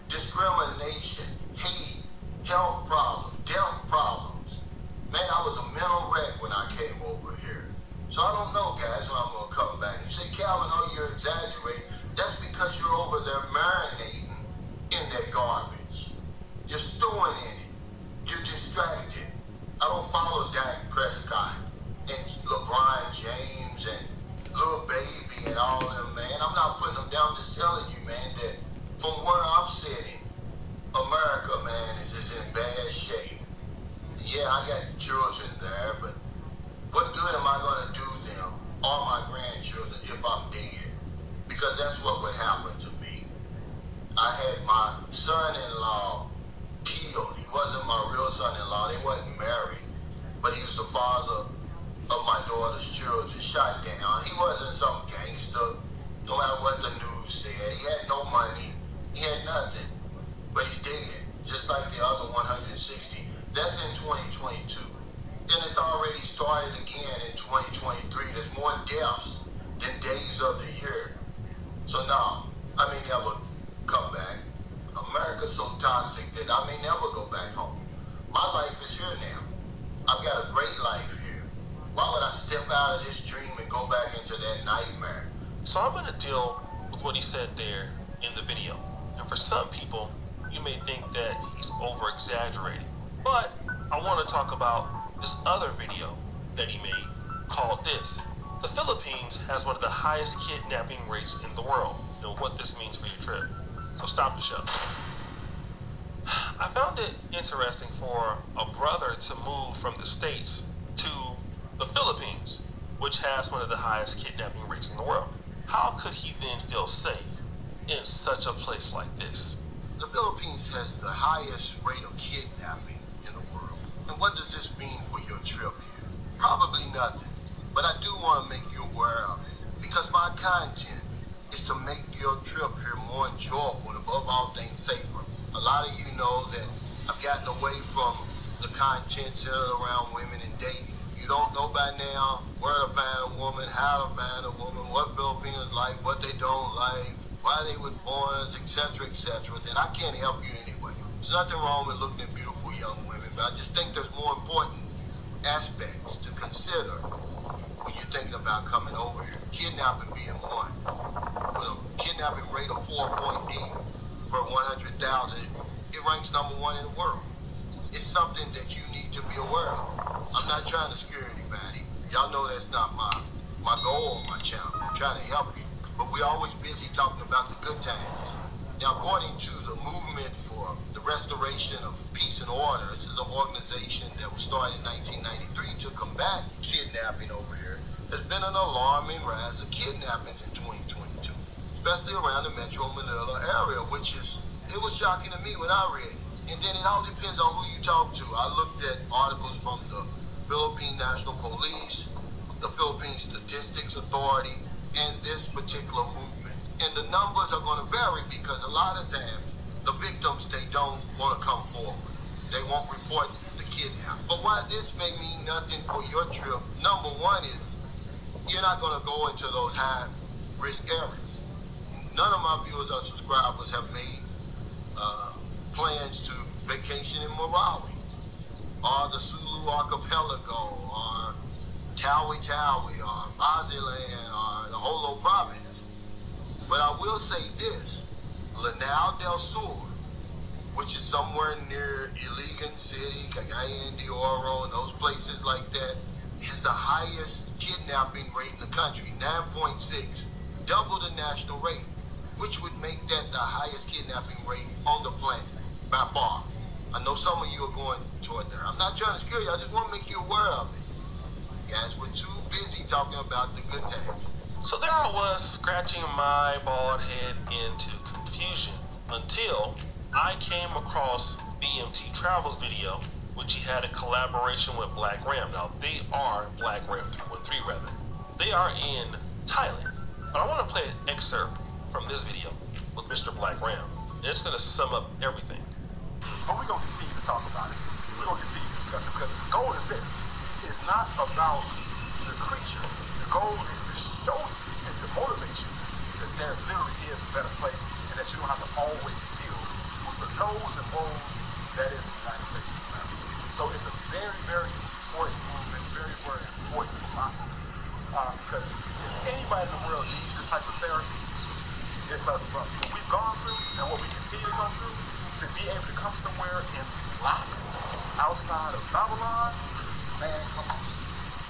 discrimination, hate, health problems, death problems. Man, I was a mental wreck when I came over here. So I don't know, guys, when I'm going to come back. You say, Calvin, oh, you're exaggerating. That's because you're over there marinating in that garbage. You're stewing in it. You're distracted. I don't follow Dak Prescott and LeBron James and Lil Baby and all them, man. I'm not putting them down. I'm just telling you, man, that from where I'm sitting, America, man, is just in bad shape. And yeah, I got children there, but what good am I going to do them or my grandchildren if I'm dead? Because that's what would happen to me. I had my son-in-law killed. He wasn't my real son-in-law. They wasn't married. But he was the father of my daughter's children, shot down. He wasn't some gangster, no matter what the news said. He had no money. He had nothing. But he's dead, just like the other 160. That's in 2022. Then it's already started again in 2023. There's more deaths than days of the year. So no, I may never come back. America's so toxic that I may never go back home. My life is here now. I've got a great life here. Why would I step out of this dream and go back into that nightmare? So I'm going to deal with what he said there in the video. And for some people, you may think that he's over-exaggerating. But I want to talk about this other video that he made called this. The Philippines has one of the highest kidnapping rates in the world. And what this means for your trip. So stop the show. I found it interesting for a brother to move from the States to the Philippines, which has one of the highest kidnapping rates in the world. How could he then feel safe in such a place like this? The Philippines has the highest rate of kidnapping in the world. And what does this mean for your trip here? Probably nothing. But I do want to make you aware of it, because my content is to make your trip here more enjoyable and above all things safer. A lot of you know that I've gotten away from the content centered around women and dating. If you don't know by now where to find a woman, how to find a woman, what Filipinos like, what they don't like, why they would foreigners, etc., then I can't help you anyway. There's nothing wrong with looking at beautiful young women, but I just think there's more important aspects to consider when you're thinking about coming over here. Kidnapping being one. With a kidnapping rate of 4.8 per 100,000, it ranks number 1 in the world. It's something that you need to be aware of. I'm not trying to scare anybody. Y'all know that's not my goal on my channel. I'm trying to help you. But we're always busy talking about the good times. Now, according to the Movement for the Restoration of Peace and Order, this is an organization that was started in 1993 to combat kidnapping over here. There's been an alarming rise of kidnappings in 2022, especially around the Metro Manila area, it was shocking to me when I read it. And then it all depends on who you talk to. I looked at articles from the Philippine National Police, the Philippine Statistics Authority, and this particular movement. And the numbers are going to vary because a lot of times the victims, they don't want to come forward. They won't report the kidnap. But why this may mean nothing for your trip, number one is you're not going to go into those high-risk areas. None of my viewers or subscribers have made plans to vacation in Marawi, or the Sulu Archipelago, or Tawi-Tawi, or Bazilan, or the Holo Province. But I will say this, Lanao del Sur, which is somewhere near Iligan City, Cagayan de Oro, and those places like that, has the highest kidnapping rate in the country, 9.6, double the national rate, which would make that the highest kidnapping rate on the planet, by far. I know some of you are going toward there. I'm not trying to scare you, I just want to make you aware of it. Guys, we're too busy talking about the good times. So there I was, scratching my bald head into confusion until I came across BMT Travel's video, which he had a collaboration with Black Ram. Now, they are Black Ram 313 rather. They are in Thailand. But I want to play an excerpt from this video with Mr. Black Ram. And it's going to sum up everything. But we're going to continue to talk about it. We're going to continue to discuss it because the goal is this. It's not about the creature. The goal is to show you and to motivate you that there literally is a better place and that you don't have to always deal with the no's and woes that is the United States of America. So it's a very, very important movement, very, very important philosophy. Because if anybody in the world needs this type of therapy, it's us brothers. What we've gone through and what we continue to go through, to be able to come somewhere and relax outside of Babylon, man, come on.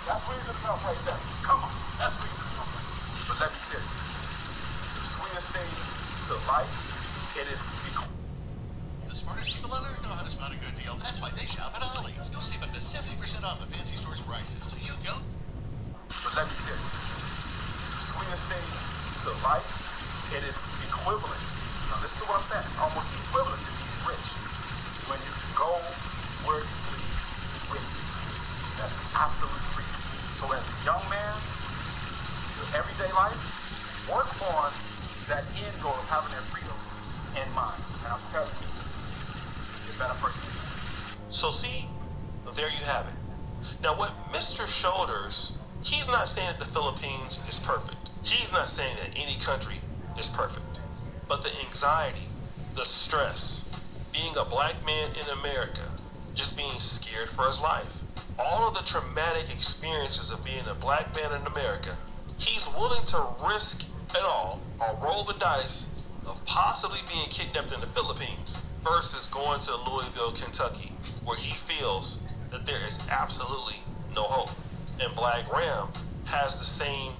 That's reason enough right there. Come on. That's reason enough right there. But let me tell you, the sweetest thing to life, it is to be cool. The smartest people on earth know how to spot a good deal. That's why they shop at Ollie's. You'll save up to 70% off the fancy store's prices. So you go. But let me tell you, the sweetest thing to life, it is equivalent. Now listen to what I'm saying. It's almost equivalent to being rich. When you can go where you please, when you please. That's absolute freedom. So as a young man, your everyday life, work on that end goal of having that freedom in mind. And I'm telling you, you'll be a better person. So see, there you have it. Now what Mr. Shoulders, he's not saying that the Philippines is perfect. He's not saying that any country is perfect. But the anxiety, the stress, being a black man in America, just being scared for his life, all of the traumatic experiences of being a black man in America, he's willing to risk it all or roll the dice of possibly being kidnapped in the Philippines versus going to Louisville, Kentucky, where he feels that there is absolutely no hope. And Black Ram has the same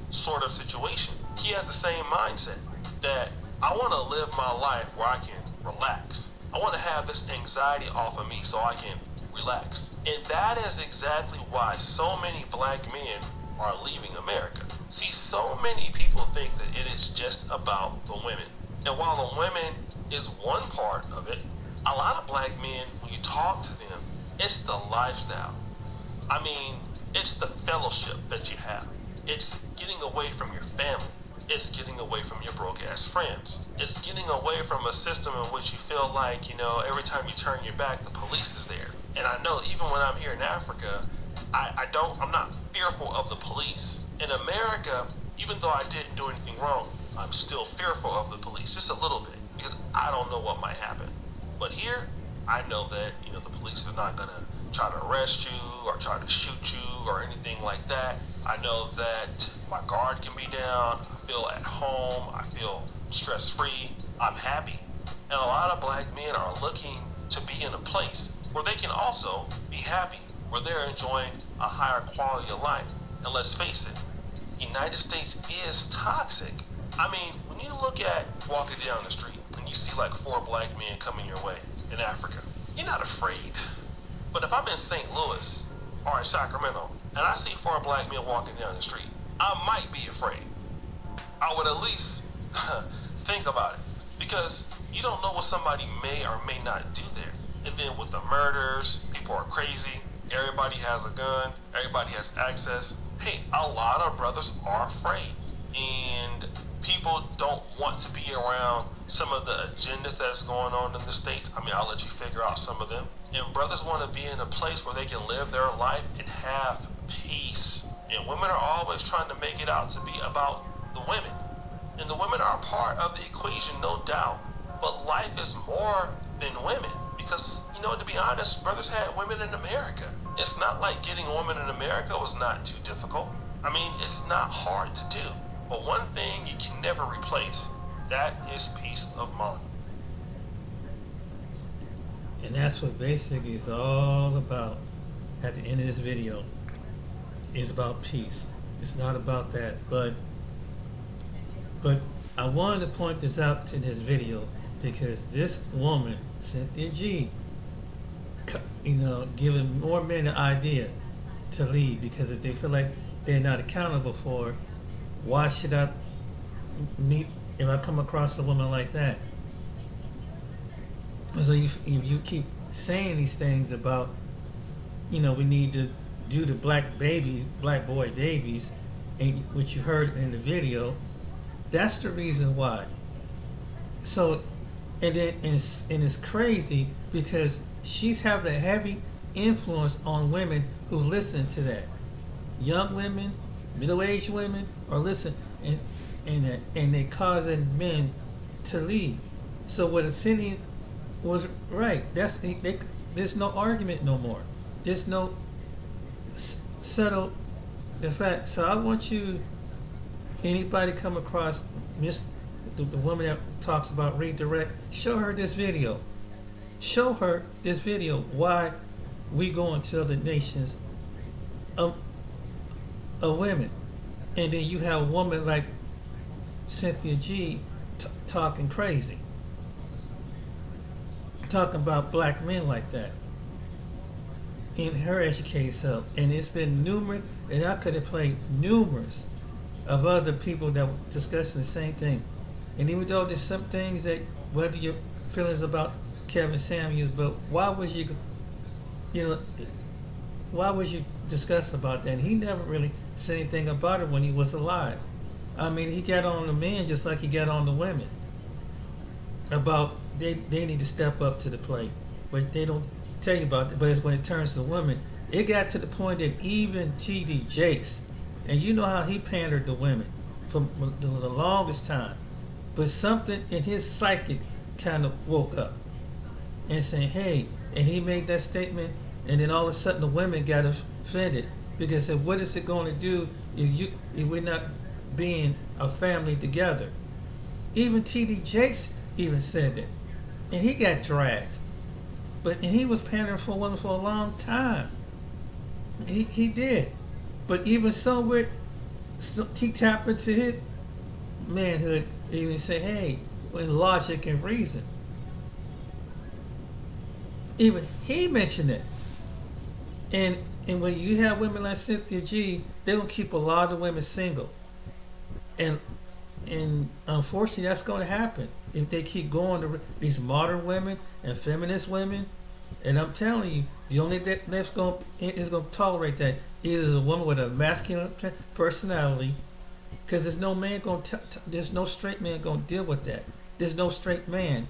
sort of situation. He has the same mindset that I want to live my life where I can relax. I want to have this anxiety off of me so I can relax. And that is exactly why so many black men are leaving America. See, so many people think that it is just about the women. And while the women is one part of it, a lot of black men, when you talk to them, it's the lifestyle. I mean, it's the fellowship that you have. It's getting away from your family. It's getting away from your broke-ass friends. It's getting away from a system in which you feel like, every time you turn your back, the police is there. And I know even when I'm here in Africa, I'm not fearful of the police. In America, even though I didn't do anything wrong, I'm still fearful of the police, just a little bit, because I don't know what might happen. But here, I know that, the police are not gonna try to arrest you or try to shoot you or anything like that. I know that my guard can be down. I feel at home. I feel stress-free. I'm happy. And a lot of black men are looking to be in a place where they can also be happy, where they're enjoying a higher quality of life. And let's face it, United States is toxic. I mean, when you look at walking down the street and you see like 4 black men coming your way in Africa, you're not afraid. But if I'm in St. Louis or in Sacramento and I see 4 black men walking down the street, I might be afraid. I would at least think about it, because you don't know what somebody may or may not do there. And then with the murders, people are crazy. Everybody has a gun. Everybody has access. Hey, a lot of brothers are afraid. And people don't want to be around some of the agendas that's going on in the States. I mean, I'll let you figure out some of them. And brothers want to be in a place where they can live their life and have peace. And women are always trying to make it out to be about the women. And the women are a part of the equation, no doubt. But life is more than women. Because, to be honest, brothers had women in America. It's not like getting a woman in America was not too difficult. I mean, it's not hard to do. But one thing you can never replace, that is peace of mind. And that's what basically is all about at the end of this video. It's about peace. It's not about that. But I wanted to point this out to this video because this woman, Cyn G, giving more men an idea to leave, because if they feel like they're not accountable for it, why should I meet if I come across a woman like that? So if you keep saying these things about, we need to do the black boy babies, and what you heard in the video, that's the reason why. So, and it's crazy because she's having a heavy influence on women who listen to that. Young women, middle-aged women are listening, and they causing men to leave. So what Cyn was right. There's no argument no more. There's no settle the fact. So I want you, anybody come across the woman that talks about redirect, show her this video. Show her this video why we going to other nations of women. And then you have a woman like Cyn G talking crazy, talking about black men like that in her educated self. And it's been numerous, and I could have played numerous of other people that were discussing the same thing. And even though there's some things that, whether your feelings about Kevin Samuels, but why would you discuss about that? And he never really said anything about it when he was alive. I mean, he got on the men just like he got on the women about they need to step up to the plate, but they don't tell you about it. But it's when it turns to women, it got to the point that even T.D. Jakes, and you know how he pandered to women for the longest time, but something in his psychic kind of woke up and saying, hey, and he made that statement, and then all of a sudden the women got offended because they said, what is it going to do if we're not being a family together? Even T.D. Jakes even said that, and he got dragged. And he was pandering for women for a long time. He did, but even so, he tapped into his manhood. Even say, hey, in logic and reason. Even he mentioned it. And when you have women like Cyn G, they're gonna keep a lot of women single. And unfortunately, that's going to happen if they keep going to these modern women and feminist women. And I'm telling you, the only that's going is going to tolerate that is a woman with a masculine personality, because there's no man going there's no straight man going to deal with that. There's no straight man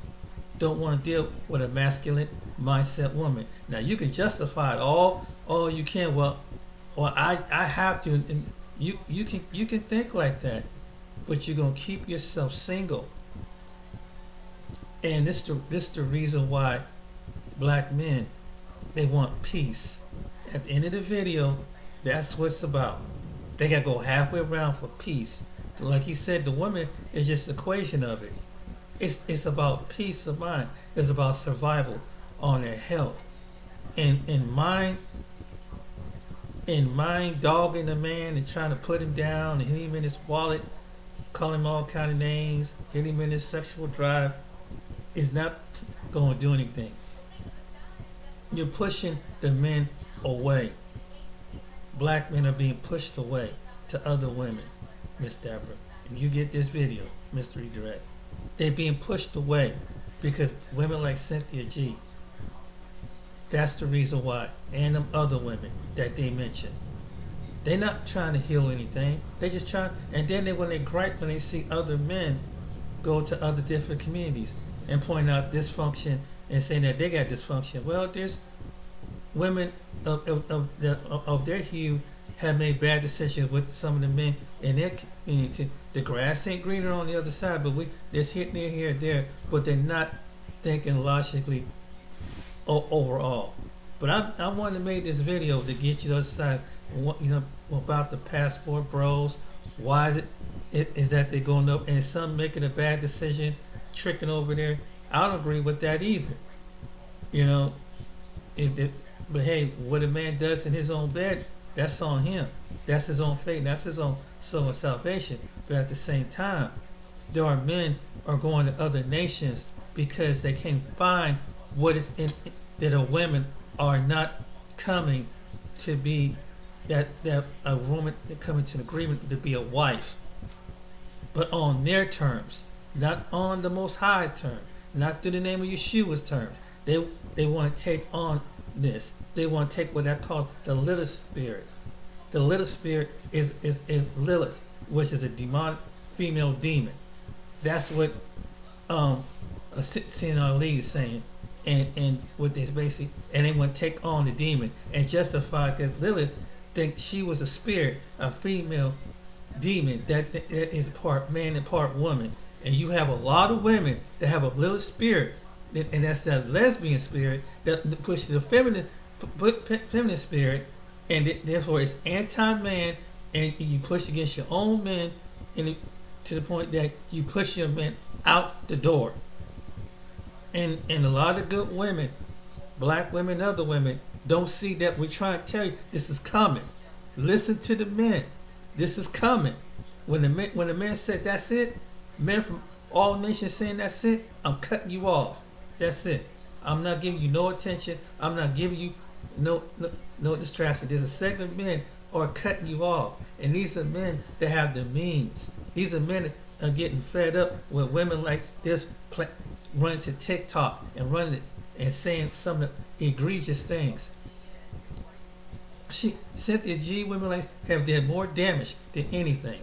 don't want to deal with a masculine mindset woman. Now you can justify it all you can. Well, I have to, and you can think like that. But you're gonna keep yourself single, and this the reason why black men, they want peace. At the end of the video, that's what it's about. They gotta go halfway around for peace. So like he said, the woman is just an equation of it. It's about peace of mind. It's about survival on their health, and in mind dogging the man and trying to put him down and hit him in his wallet, call him all kind of names, hit him in his sexual drive, is not going to do anything. You're pushing the men away. Black men are being pushed away to other women, Miss Debra. And you get this video, Mr. Redirect. They're being pushed away because women like Cyn G, that's the reason why. And them other women that they mentioned. They're not trying to heal anything. They just trying, and then when they gripe when they see other men go to other different communities and point out dysfunction and saying that they got dysfunction. Well, there's women of their hue have made bad decisions with some of the men in their community. The grass ain't greener on the other side, but there's here, there, but they're not thinking logically overall. But I wanted to make this video to get you the other side. What, about the passport bros. Why is that they're going up and some making a bad decision, tricking over there? I don't agree with that either. But hey, what a man does in his own bed, that's on him. That's his own fate. That's his own soul of salvation. But at the same time, there are men are going to other nations because they can't find what is in that the women are not coming to be that a woman coming to an agreement to be a wife, but on their terms, not on the Most High term, not through the name of Yeshua's terms. They want to take on this. They want to take what I call the little spirit, the Lilith spirit is Lilith, which is a demonic female demon. That's what Cyn G is saying, and what they basically, and they want to take on the demon and justify because Lilith think she was a spirit, a female demon that is part man and part woman, and you have a lot of women that have a Lilith spirit, and that's that lesbian spirit that pushes the feminine spirit, and therefore it's anti-man, and you push against your own men, and to the point that you push your men out the door. And a lot of good women, black women, other women, don't see that. We're trying to tell you this is coming. Listen to the men. This is coming. When the men said that's it, men from all nations saying that's it, I'm cutting you off. That's it. I'm not giving you no attention. I'm not giving you no distraction. There's a segment of men are cutting you off, and these are men that have the means. These are men that are getting fed up with women like this running to TikTok and running it and saying some of the egregious things. Cynthia G, women like have done more damage than anything.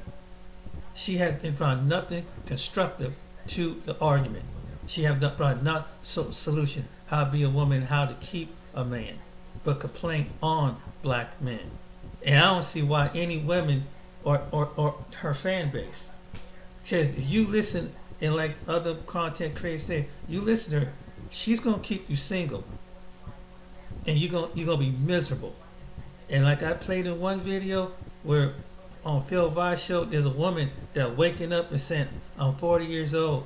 She had brought nothing constructive to the argument. She have brought not solution how to be a woman, how to keep a man, but complain on black men. And I don't see why any women or her fan base, because if you listen and like other content creators say, you listen to her, she's gonna keep you single, and you're gonna be miserable. And like I played in one video where on Phil Vice show, there's a woman that waking up and saying, I'm 40 years old,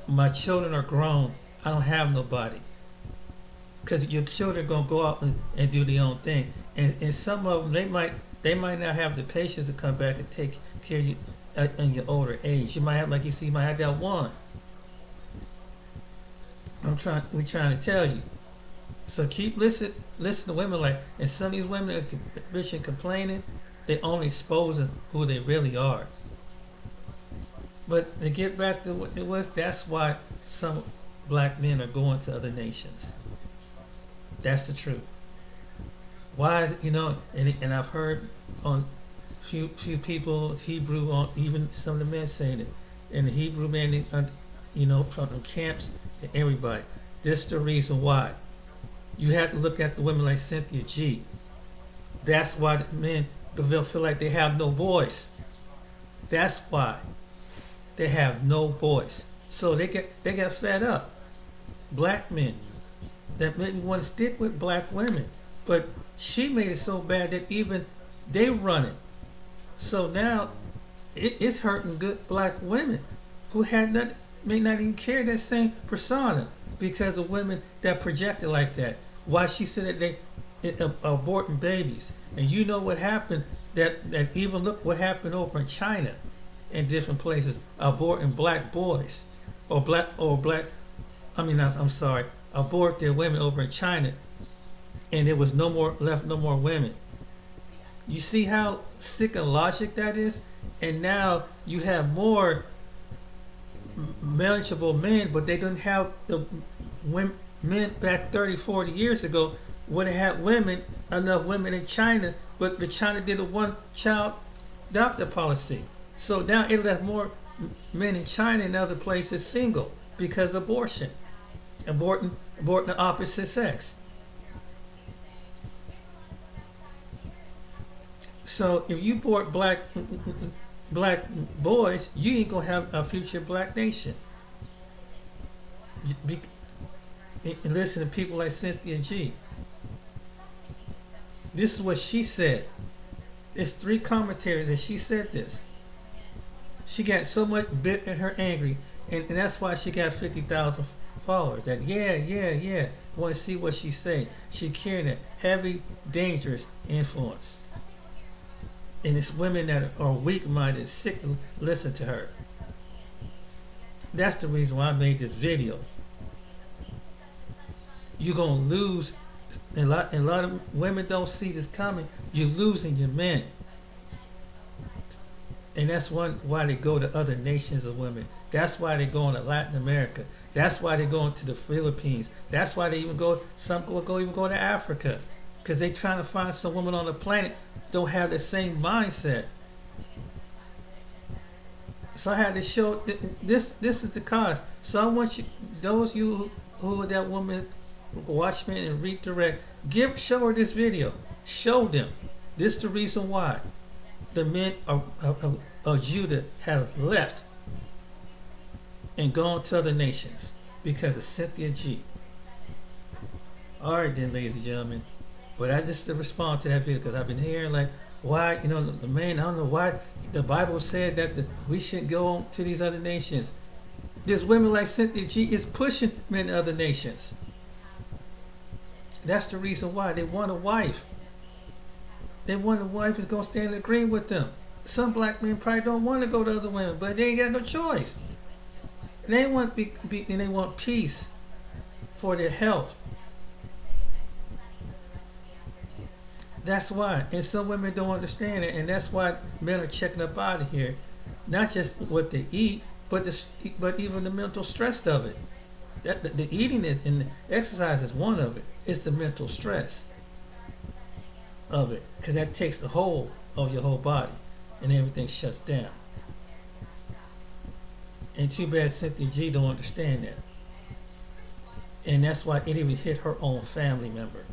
my children are grown, I don't have nobody. Because your children are gonna go out and do their own thing, and some of them they might not have the patience to come back and take care of you in your older age. You might have, like you see, you might have that one. We're trying to tell you. So keep listen to women like, and some of these women that are bitching and complaining, they only exposing who they really are. But to get back to what it was, that's why some black men are going to other nations. That's the truth. Why is it, and I've heard on few people, Hebrew, on even some of the men saying it, and the Hebrew men, from the camps and everybody. This is the reason why. You have to look at the women like Cynthia G. That's why the men feel like they have no voice. That's why they have no voice. So they get fed up. Black men that maybe want to stick with black women, but she made it so bad that even they run it. So now it's hurting good black women who may not even carry that same persona because of women that projected like that. Why she said that they aborting babies, and you know what happened? That even look what happened over in China, and different places, aborting black boys, abort their women over in China, and there was no more women. You see how sick and logic that is? And now you have more manageable men, but they didn't have the men back 30, 40 years ago would have had enough women in China, but the China did a one-child adoption policy. So now it left more men in China and other places single because of aborting the opposite sex. So if you abort black boys, you ain't gonna have a future black nation. And listen to people like Cynthia G. This is what she said. It's 3 commentaries and she said this. She got so much bit in her angry, and that's why she got 50,000 followers. That yeah. Want to see what she say. She carrying a heavy, dangerous influence. And it's women that are weak-minded, sick to listen to her. That's the reason why I made this video. You're gonna lose. A lot of women don't see this coming. You're losing your men, and that's why they go to other nations of women. That's why they go to Latin America. That's why they go into the Philippines. That's why they even go. Some go to Africa. because they trying to find some woman on the planet don't have the same mindset. So I had to show this. This is the cause. So I want you, those you who are that woman, watchmen and redirect, show her this video. Show them. This is the reason why the men of Judah have left and gone to other nations, because of Cynthia G. Alright then, ladies and gentlemen. But I just to respond to that video, because I've been hearing like, why, the man, I don't know why the Bible said that we shouldn't go to these other nations. There's women like Cynthia G is pushing men to other nations. That's the reason why they want a wife. They want a wife who's gonna stand in agreement with them. Some black men probably don't want to go to other women, but they ain't got no choice. And they want and they want peace for their health. That's why. And some women don't understand it, and that's why men are checking up out of here. Not just what they eat, but even the mental stress of it. The eating and the exercise is one of it. It's the mental stress of it, because that takes the whole of your whole body, and everything shuts down. And too bad Cynthia G don't understand that. And that's why it even hit her own family member.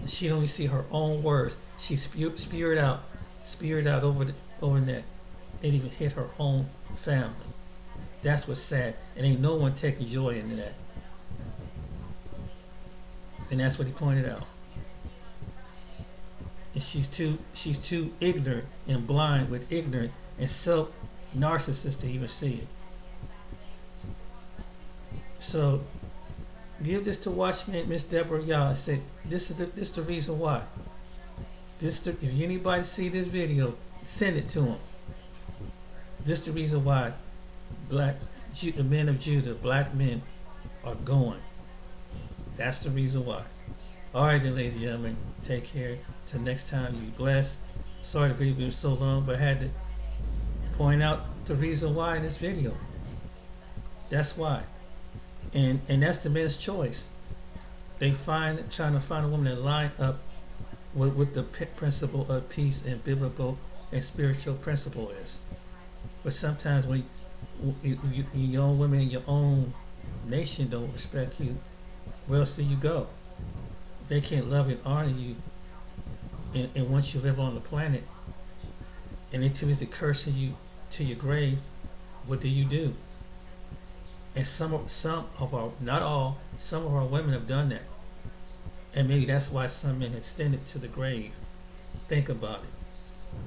She don't even see her own words. She spewed out over net. It even hit her own family. That's what's sad. And ain't no one taking joy in that. And that's what he pointed out. And she's too ignorant and blind with ignorant and self narcissist to even see it. So give this to Watchman Miss Debra Yah and say, this is the reason why. If anybody see this video, send it to them. This is the reason why the men of Judah, black men, are going. That's the reason why. Alright then, ladies and gentlemen, take care. Till next time, you blessed. Sorry the video was so long, but I had to point out the reason why in this video. That's why. And that's the men's choice. They trying to find a woman that line up with the principle of peace and biblical and spiritual principle is. But sometimes when your own women in your own nation don't respect you, where else do you go? They can't love and honor you, and once you live on the planet, and they too busy cursing you to your grave, what do? And some of our, not all, some of our women have done that. And maybe that's why some men extended to the grave. Think about it.